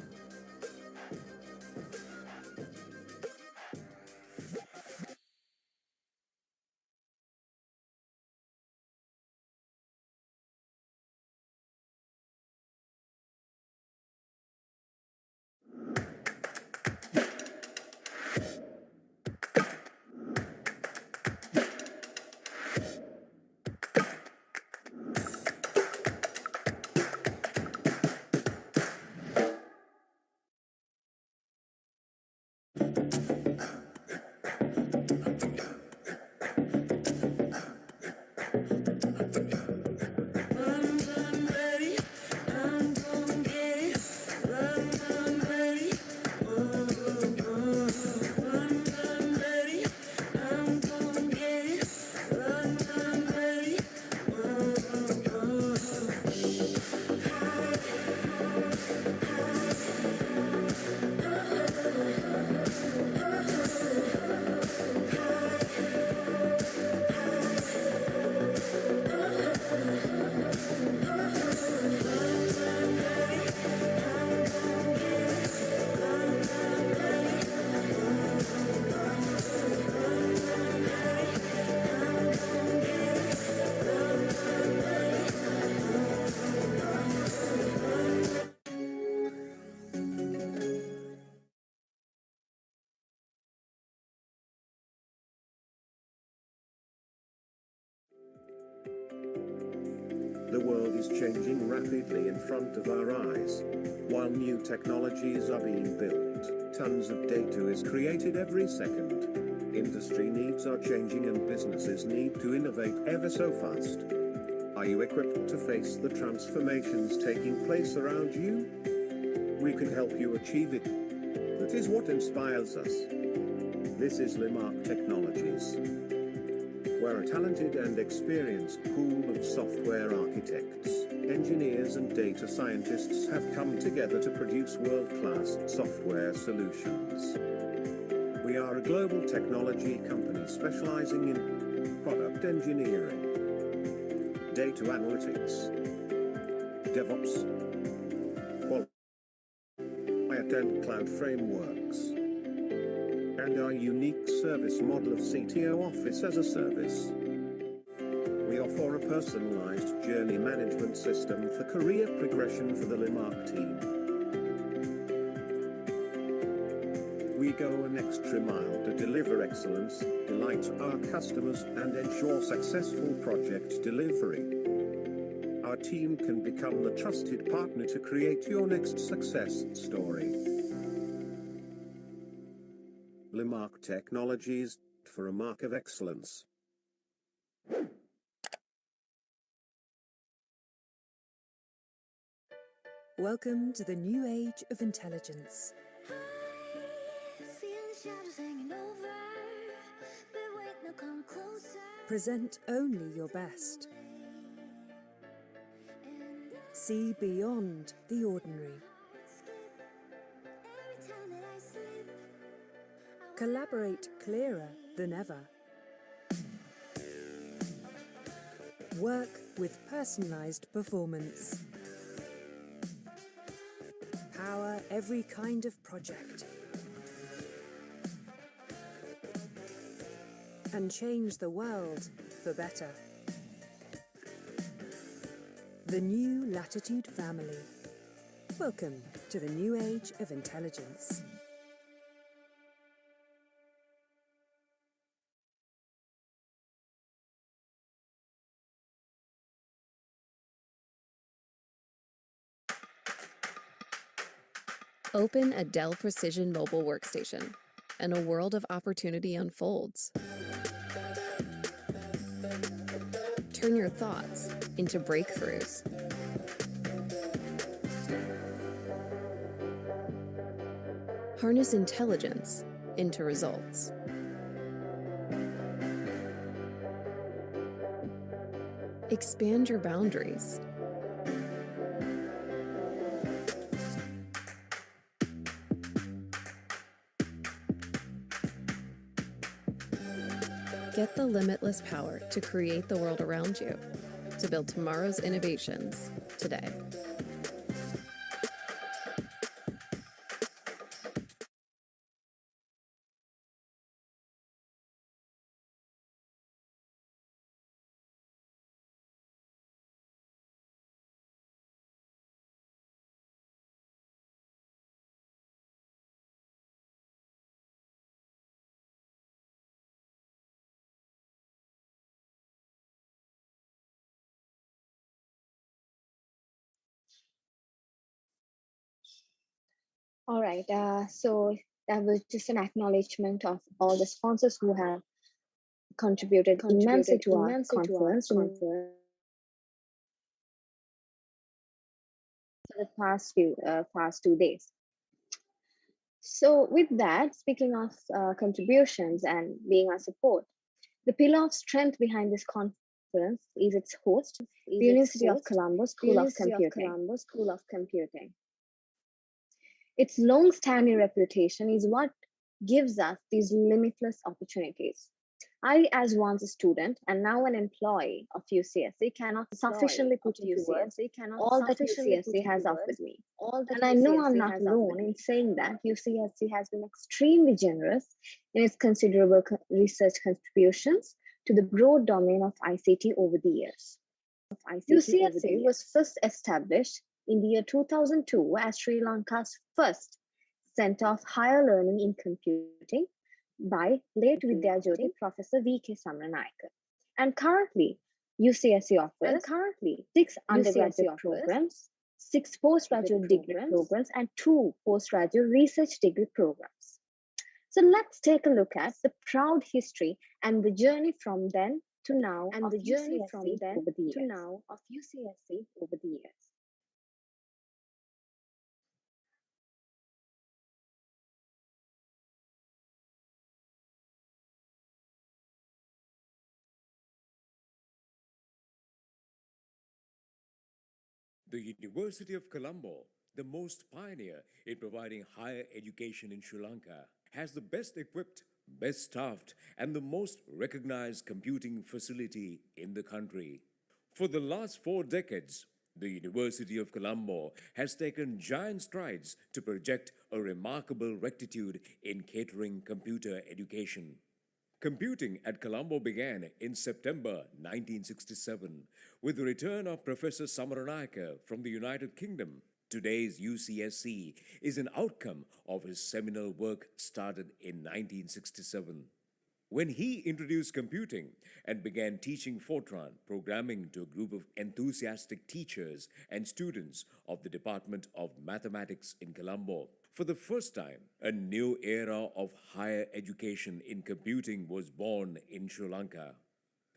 is changing rapidly in front of our eyes. While new technologies are being built, tons of data is created every second. Industry needs are changing and businesses need to innovate ever so fast. Are you equipped to face the transformations taking place around you? We can help you achieve it. That is what inspires us. This is Limark Technologies, where a talented and experienced pool of software architects, engineers and data scientists have come together to produce world-class software solutions. We are a global technology company specializing in product engineering, data analytics, DevOps, quality and cloud frameworks, and our unique service model of CTO Office as a Service. We offer a personalized journey management system for career progression for the Limark team. We go an extra mile to deliver excellence, delight our customers, and ensure successful project delivery. Our team can become the trusted partner to create your next success story. Limark Technologies, for a mark of excellence. Welcome to the new age of intelligence. Present only your best. See beyond the ordinary. Collaborate clearer than ever. Work with personalized performance. Power every kind of project. And change the world for better. The new Latitude family. Welcome to the new age of intelligence. Open a Dell Precision mobile workstation, and a world of opportunity unfolds. Turn your thoughts into breakthroughs. Harness intelligence into results. Expand your boundaries. Get the limitless power to create the world around you, to build tomorrow's innovations today. All right, so that was just an acknowledgement of all the sponsors who have contributed immensely to our conference for the past 2 days. So with that, speaking of contributions and being our support, the pillar of strength behind this conference is its host, the University of Columbus School of Computing. Its long-standing reputation is what gives us these limitless opportunities. I, as once a student and now an employee of UCSC, cannot sufficiently put into words all that UCSC has offered me. And I know I'm not alone in saying that UCSC has been extremely generous in its considerable research contributions to the broad domain of ICT over the years. UCSC was first established in the year 2002 as Sri Lanka's first Center of Higher Learning in by late Vidyajyoti Professor V.K. Samranayake. And currently, UCSC offers, and currently 6 undergraduate programs, 6 postgraduate degree programs, and 2 postgraduate research degree programs. So let's take a look at the proud history and the journey from then to now of UCSC over the years. The University of Colombo, the most pioneer in providing higher education in Sri Lanka, has the best equipped, best staffed, and the most recognized computing facility in the country. For the last 4 decades, the University of Colombo has taken giant strides to project a remarkable rectitude in catering computer education. Computing at Colombo began in September 1967 with the return of Professor Samaranayake from the United Kingdom. Today's UCSC is an outcome of his seminal work started in 1967. When he introduced computing and began teaching Fortran programming to a group of enthusiastic teachers and students of the Department of Mathematics in Colombo, for the first time, a new era of higher education in computing was born in Sri Lanka.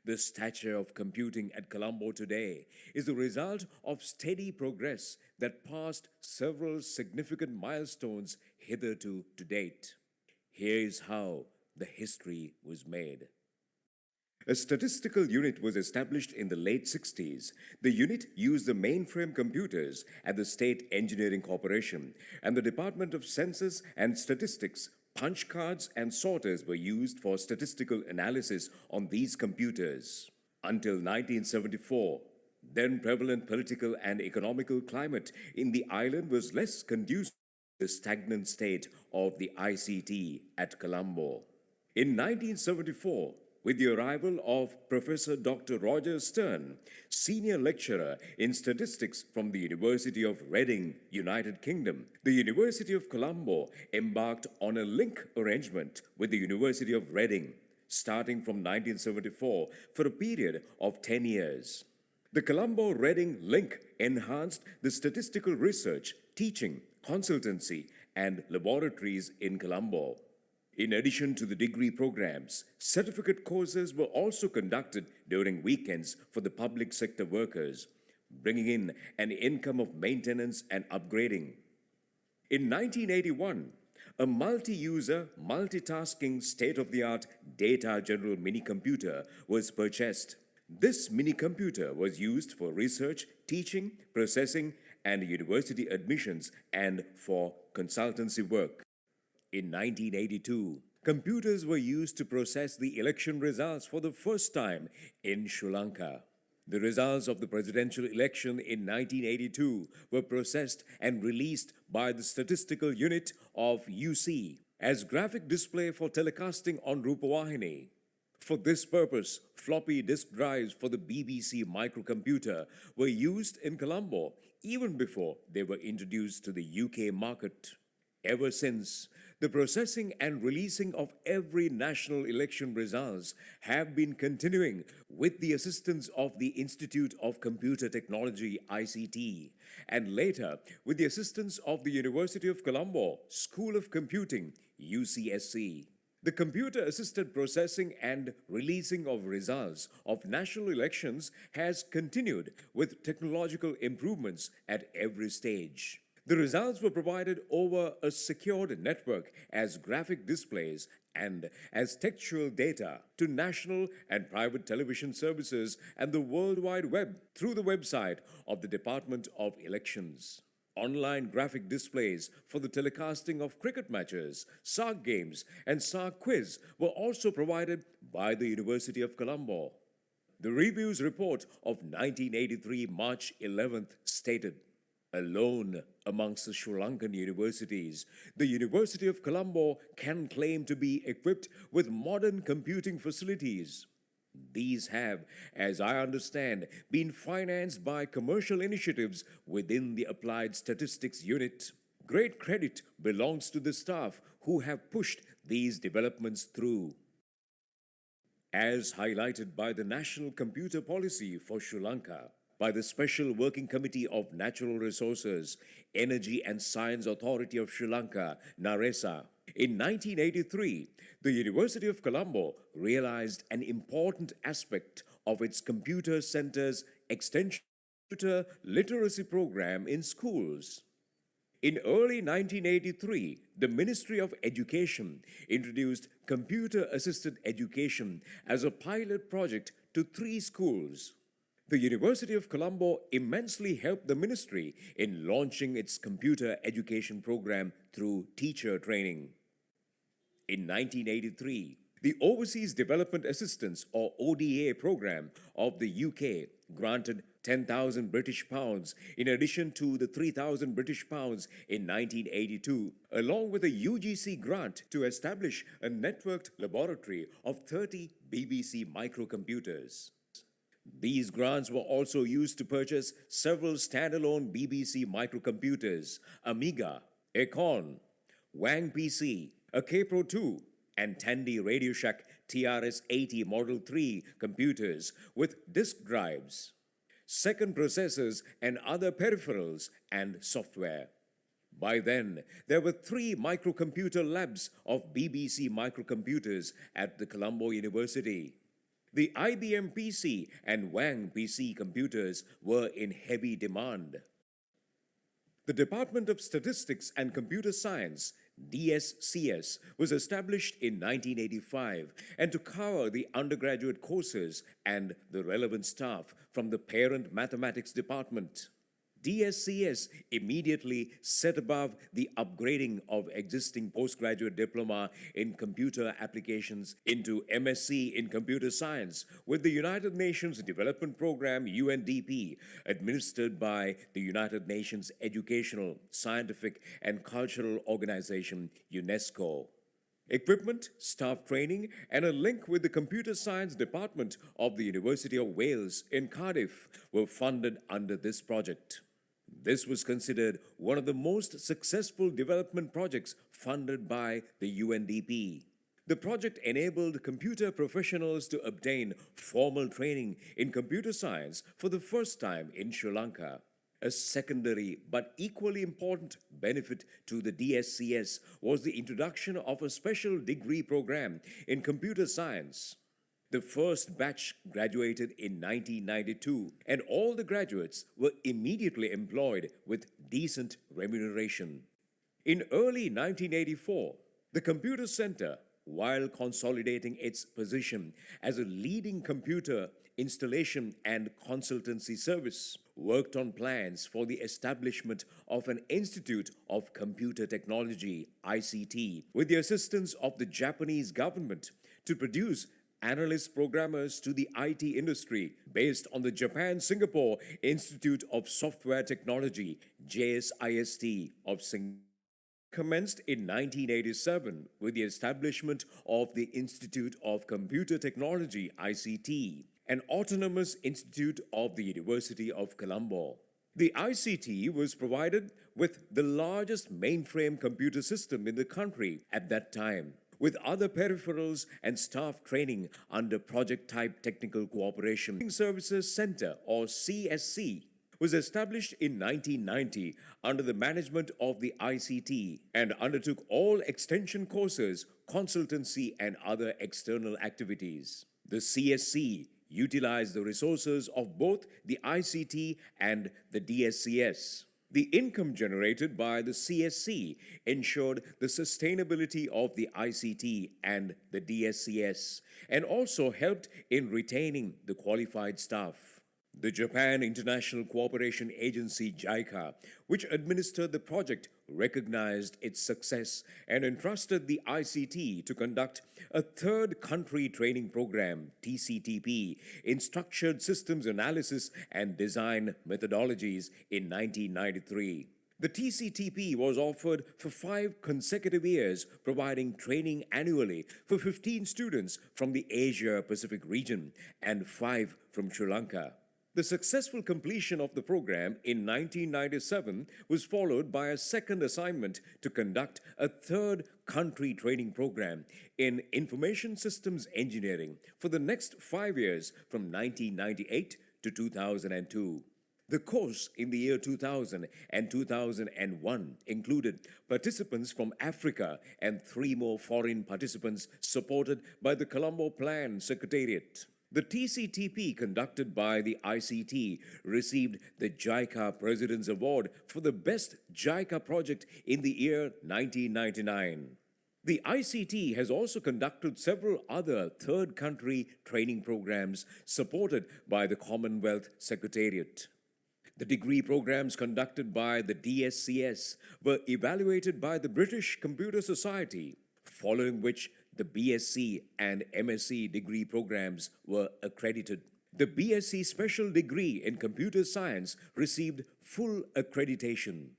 The stature of computing at Colombo today is the result of steady progress that passed several significant milestones hitherto to date. Here is how the history was made. A statistical unit was established in the late 60s. The unit used the mainframe computers at the State Engineering Corporation, and the Department of Census and Statistics. Punch cards and sorters were used for statistical analysis on these computers. Until 1974, then prevalent political and economical climate in the island was less conducive to the stagnant state of the ICT at Colombo. In 1974, with the arrival of Professor Dr. Roger Stern, senior lecturer in statistics from the University of Reading, United Kingdom, the University of Colombo embarked on a link arrangement with the University of Reading, starting from 1974 for a period of 10 years. The Colombo-Reading link enhanced the statistical research, teaching, consultancy, and laboratories in Colombo. In addition to the degree programs, certificate courses were also conducted during weekends for the public sector workers, bringing in an income of maintenance and upgrading. In 1981, a multi-user, multitasking, state-of-the-art data general mini-computer was purchased. This mini-computer was used for research, teaching, processing, and university admissions and for consultancy work. In 1982, computers were used to process the election results for the first time in Sri Lanka. The results of the presidential election in 1982 were processed and released by the statistical unit of UC as graphic display for telecasting on Rupavahini. For this purpose, floppy disk drives for the BBC microcomputer were used in Colombo even before they were introduced to the UK market. Ever since, the processing and releasing of every national election results have been continuing with the assistance of the Institute of Computer Technology ICT, and later with the assistance of the University of Colombo School of Computing UCSC. The computer-assisted processing and releasing of results of national elections has continued with technological improvements at every stage. The results were provided over a secured network as graphic displays and as textual data to national and private television services and the World Wide Web through the website of the Department of Elections. Online graphic displays for the telecasting of cricket matches, SARC games, and SARC quiz were also provided by the University of Colombo. The review's report of 1983 March 11th stated, "Alone amongst the Sri Lankan universities, the University of Colombo can claim to be equipped with modern computing facilities. These have, as I understand, been financed by commercial initiatives within the Applied Statistics Unit. Great credit belongs to the staff who have pushed these developments through." as highlighted by the National Computer Policy for Sri Lanka, by the Special Working Committee of Natural Resources, Energy and Science Authority of Sri Lanka, NARESA. In 1983, the University of Colombo realized an important aspect of its computer center's extension computer literacy program in schools. In early 1983, the Ministry of Education introduced computer-assisted education as a pilot project to 3 schools. The University of Colombo immensely helped the ministry in launching its computer education program through teacher training. In 1983, the Overseas Development Assistance or ODA program of the UK granted 10,000 British pounds in addition to the 3,000 British pounds in 1982, along with a UGC grant to establish a networked laboratory of 30 BBC microcomputers. These grants were also used to purchase several standalone BBC microcomputers, Amiga, Acorn, Wang PC, a K-Pro 2, and Tandy RadioShack TRS-80 Model 3 computers with disk drives, second processors, and other peripherals and software. By then, there were 3 microcomputer labs of BBC microcomputers at the Colombo University. The IBM PC and Wang PC computers were in heavy demand. The Department of Statistics and Computer Science, DSCS, was established in 1985 and to cover the undergraduate courses and the relevant staff from the parent mathematics department. DSCS immediately set above the upgrading of existing postgraduate diploma in computer applications into MSc in computer science with the United Nations Development Program UNDP, administered by the United Nations Educational, Scientific and Cultural Organization UNESCO. Equipment, staff training, and a link with the Computer Science Department of the University of Wales in Cardiff were funded under this project. This was considered one of the most successful development projects funded by the UNDP. The project enabled computer professionals to obtain formal training in computer science for the first time in Sri Lanka. A secondary but equally important benefit to the DSCS was the introduction of a special degree program in computer science. The first batch graduated in 1992, and all the graduates were immediately employed with decent remuneration. In early 1984, the Computer Center, while consolidating its position as a leading computer installation and consultancy service, worked on plans for the establishment of an Institute of Computer Technology, ICT, with the assistance of the Japanese government to produce analyst programmers to the IT industry based on the Japan-Singapore Institute of Software Technology, JSIST of Singapore. Commenced in 1987 with the establishment of the Institute of Computer Technology, ICT, an autonomous institute of the University of Colombo. The ICT was provided with the largest mainframe computer system in the country at that time, with other peripherals and staff training under project-type technical cooperation. Services Center, or CSC, was established in 1990 under the management of the ICT and undertook all extension courses, consultancy, and other external activities. The CSC utilized the resources of both the ICT and the DSCS. The income generated by the CSC ensured the sustainability of the ICT and the DSCS, and also helped in retaining the qualified staff. The Japan International Cooperation Agency, JICA, which administered the project, recognized its success and entrusted the ICT to conduct a third country training program, TCTP, in structured systems analysis and design methodologies in 1993. The TCTP was offered for 5 consecutive years, providing training annually for 15 students from the Asia-Pacific region and 5 from Sri Lanka. The successful completion of the program in 1997 was followed by a second assignment to conduct a third country training program in information systems engineering for the next 5 years from 1998 to 2002. The course in the year 2000 and 2001 included participants from Africa and 3 more foreign participants supported by the Colombo Plan Secretariat. The TCTP conducted by the ICT received the JICA President's Award for the best JICA project in the year 1999. The ICT has also conducted several other third country training programs supported by the Commonwealth Secretariat. The degree programs conducted by the DSCS were evaluated by the British Computer Society, following which the BSc and MSc degree programs were accredited. The BSc Special Degree in Computer Science received full accreditation.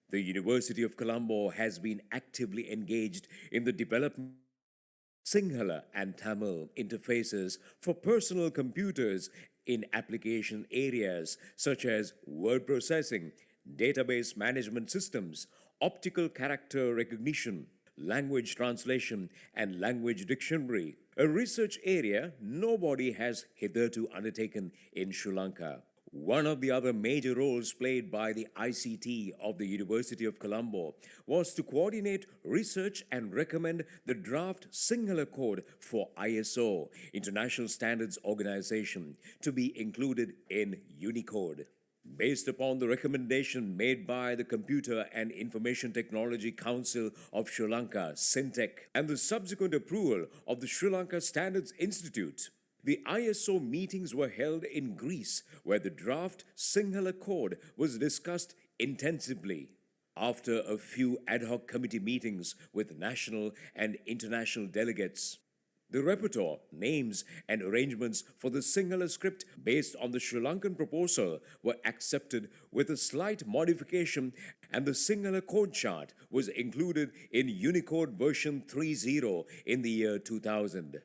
The University of Colombo has been actively engaged in the development of Sinhala and Tamil interfaces for personal computers in application areas such as word processing, database management systems, optical character recognition, language translation, and language dictionary, a research area nobody has hitherto undertaken in Sri Lanka. One of the other major roles played by the ICT of the University of Colombo was to coordinate research and recommend the draft Sinhala code for ISO, International Standards Organization, to be included in Unicode. Based upon the recommendation made by the Computer and Information Technology Council of Sri Lanka, SINTEC, and the subsequent approval of the Sri Lanka Standards Institute, the ISO meetings were held in Greece, where the draft Sinhala code was discussed intensively. After a few ad hoc committee meetings with national and international delegates, the repertoire, names, and arrangements for the Sinhala script based on the Sri Lankan proposal were accepted with a slight modification, and the Sinhala code chart was included in Unicode version 3.0 in the year 2000.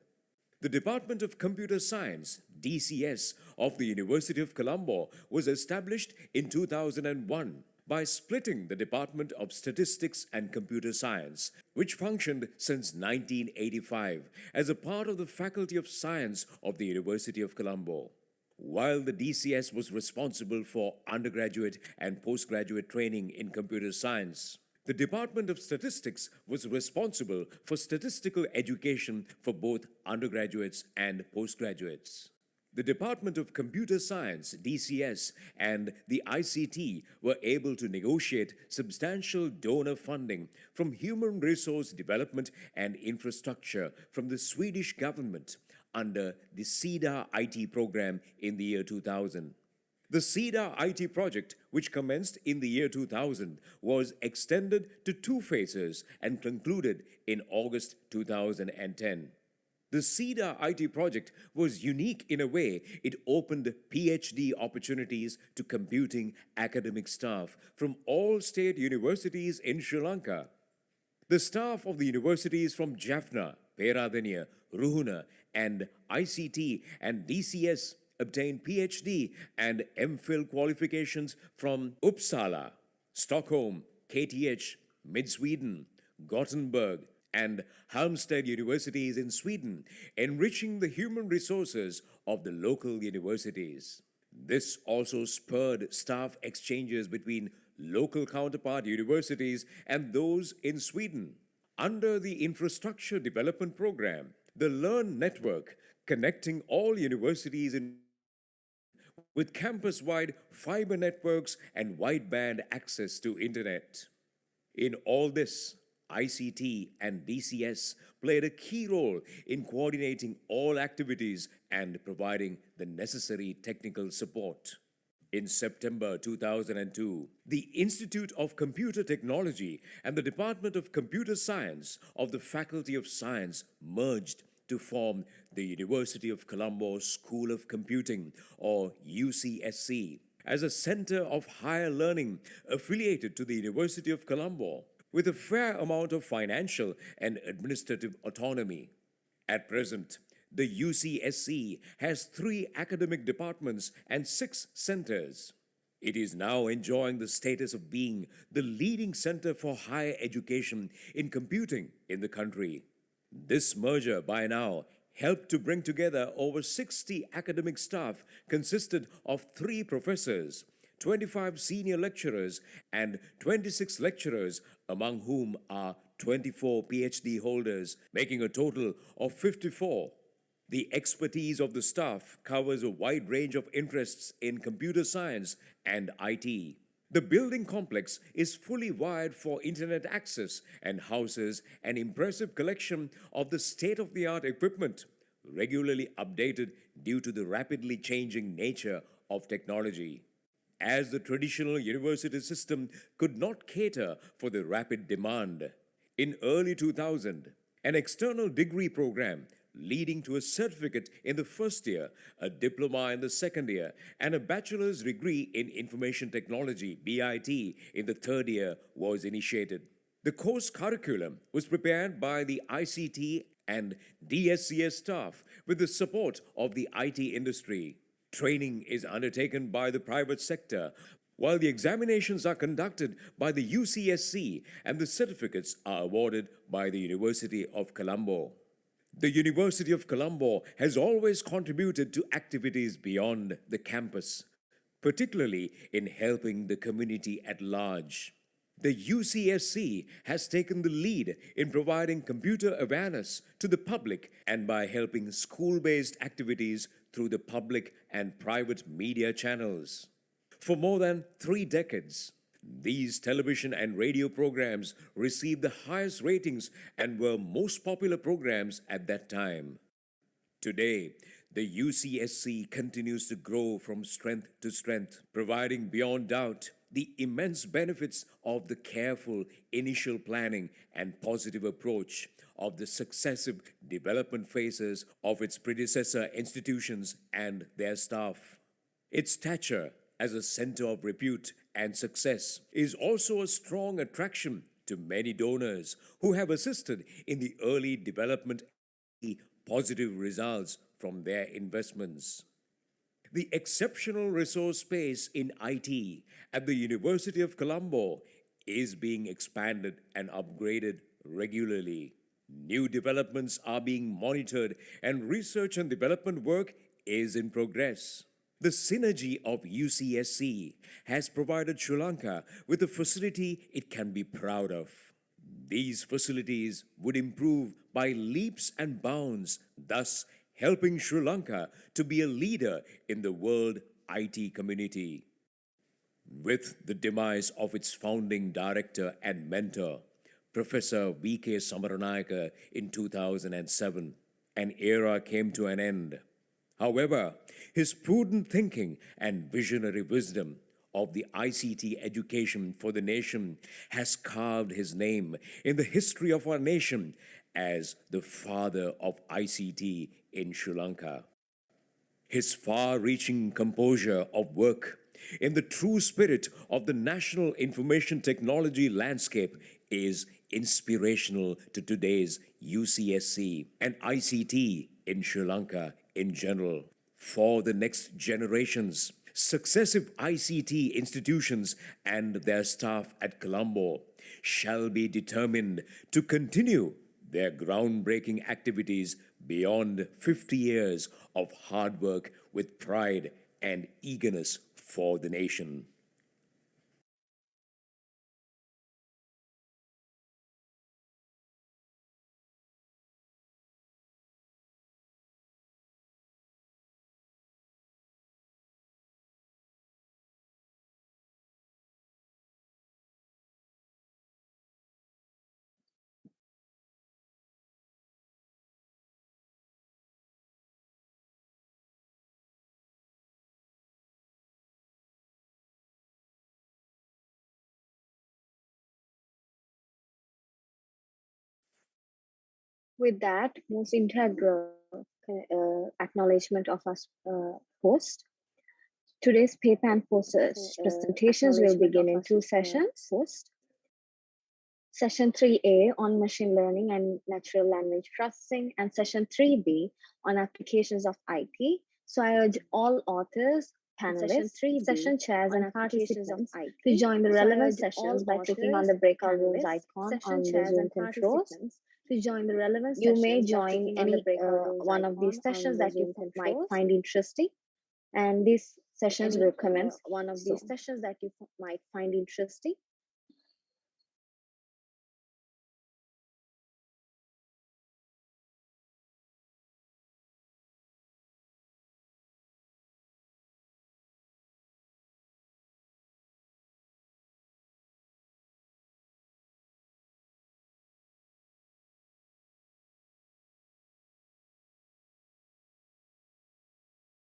The Department of Computer Science, DCS, of the University of Colombo was established in 2001. By splitting the Department of Statistics and Computer Science, which functioned since 1985 as a part of the Faculty of Science of the University of Colombo. While the DCS was responsible for undergraduate and postgraduate training in computer science, the Department of Statistics was responsible for statistical education for both undergraduates and postgraduates. The Department of Computer Science, DCS, and the ICT were able to negotiate substantial donor funding from Human Resource Development and Infrastructure from the Swedish government under the SIDA IT program in the year 2000. The SIDA IT project, which commenced in the year 2000, was extended to 2 phases and concluded in August 2010. The SIDA IT project was unique in a way it opened PhD opportunities to computing academic staff from all state universities in Sri Lanka. The staff of the universities from Jaffna, Peradeniya, Ruhuna, and ICT and DCS obtained PhD and MPhil qualifications from Uppsala, Stockholm, KTH, Mid-Sweden, Gothenburg, and Halmstad universities in Sweden, enriching the human resources of the local universities. This also spurred staff exchanges between local counterpart universities and those in Sweden. Under the Infrastructure Development Program, the LEARN network connecting all universities in with campus-wide fiber networks and wideband access to internet. In all this, ICT and DCS played a key role in coordinating all activities and providing the necessary technical support. In September 2002, the Institute of Computer Technology and the Department of Computer Science of the Faculty of Science merged to form the University of Colombo School of Computing, or UCSC, as a center of higher learning affiliated to the University of Colombo, with a fair amount of financial and administrative autonomy. At present, The UCSC has 3 academic departments and 6 centers. It is now enjoying the status of being the leading center for higher education in computing in the country. This merger by now helped to bring together over 60 academic staff consisted of 3 professors, 25 senior lecturers, and 26 lecturers, among whom are 24 PhD holders, making a total of 54. The expertise of the staff covers a wide range of interests in computer science and IT. The building complex is fully wired for internet access and houses an impressive collection of the state-of-the-art equipment, regularly updated due to the rapidly changing nature of technology. As the traditional university system could not cater for the rapid demand, in early 2000, an external degree program leading to a certificate in the first year, a diploma in the second year, and a bachelor's degree in information technology, BIT, in the third year was initiated. The course curriculum was prepared by the ICT and DSCS staff with the support of the IT industry. Training is undertaken by the private sector, while the examinations are conducted by the UCSC and the certificates are awarded by the University of Colombo. The University of Colombo has always contributed to activities beyond the campus, particularly in helping the community at large. The UCSC has taken the lead in providing computer awareness to the public and by helping school-based activities through the public and private media channels. For more than 3 decades, these television and radio programs received the highest ratings and were most popular programs at that time. Today, the UCSC continues to grow from strength to strength, providing beyond doubt the immense benefits of the careful initial planning and positive approach of the successive development phases of its predecessor institutions and their staff. Its stature as a center of repute and success is also a strong attraction to many donors who have assisted in the early development and positive results from their investments. The exceptional resource space in IT at the University of Colombo is being expanded and upgraded regularly. New developments are being monitored and research and development work is in progress. The synergy of UCSC has provided Sri Lanka with a facility it can be proud of. These facilities would improve by leaps and bounds, thus helping Sri Lanka to be a leader in the world IT community. With the demise of its founding director and mentor, Professor V.K. Samaranayaka in 2007, an era came to an end. However, his prudent thinking and visionary wisdom of the ICT education for the nation has carved his name in the history of our nation as the father of ICT in Sri Lanka. His far-reaching composure of work in the true spirit of the national information technology landscape is inspirational to today's UCSC and ICT in Sri Lanka in general. For the next generations, successive ICT institutions and their staff at Colombo shall be determined to continue their groundbreaking activities beyond 50 years of hard work with pride and eagerness for the nation. With that, most integral acknowledgement of our host. Today's paper and posters presentations will begin in 2 sessions. Session 3A on machine learning and natural language processing, and session 3B on applications of IT. So I urge all authors, panelists, session chairs, and participants to join the relevant sessions by clicking on the breakout rooms icon on the Zoom controls. To join the relevant you may join any one of these sessions that you might find interesting, and these sessions will commence one of these sessions that you might find interesting.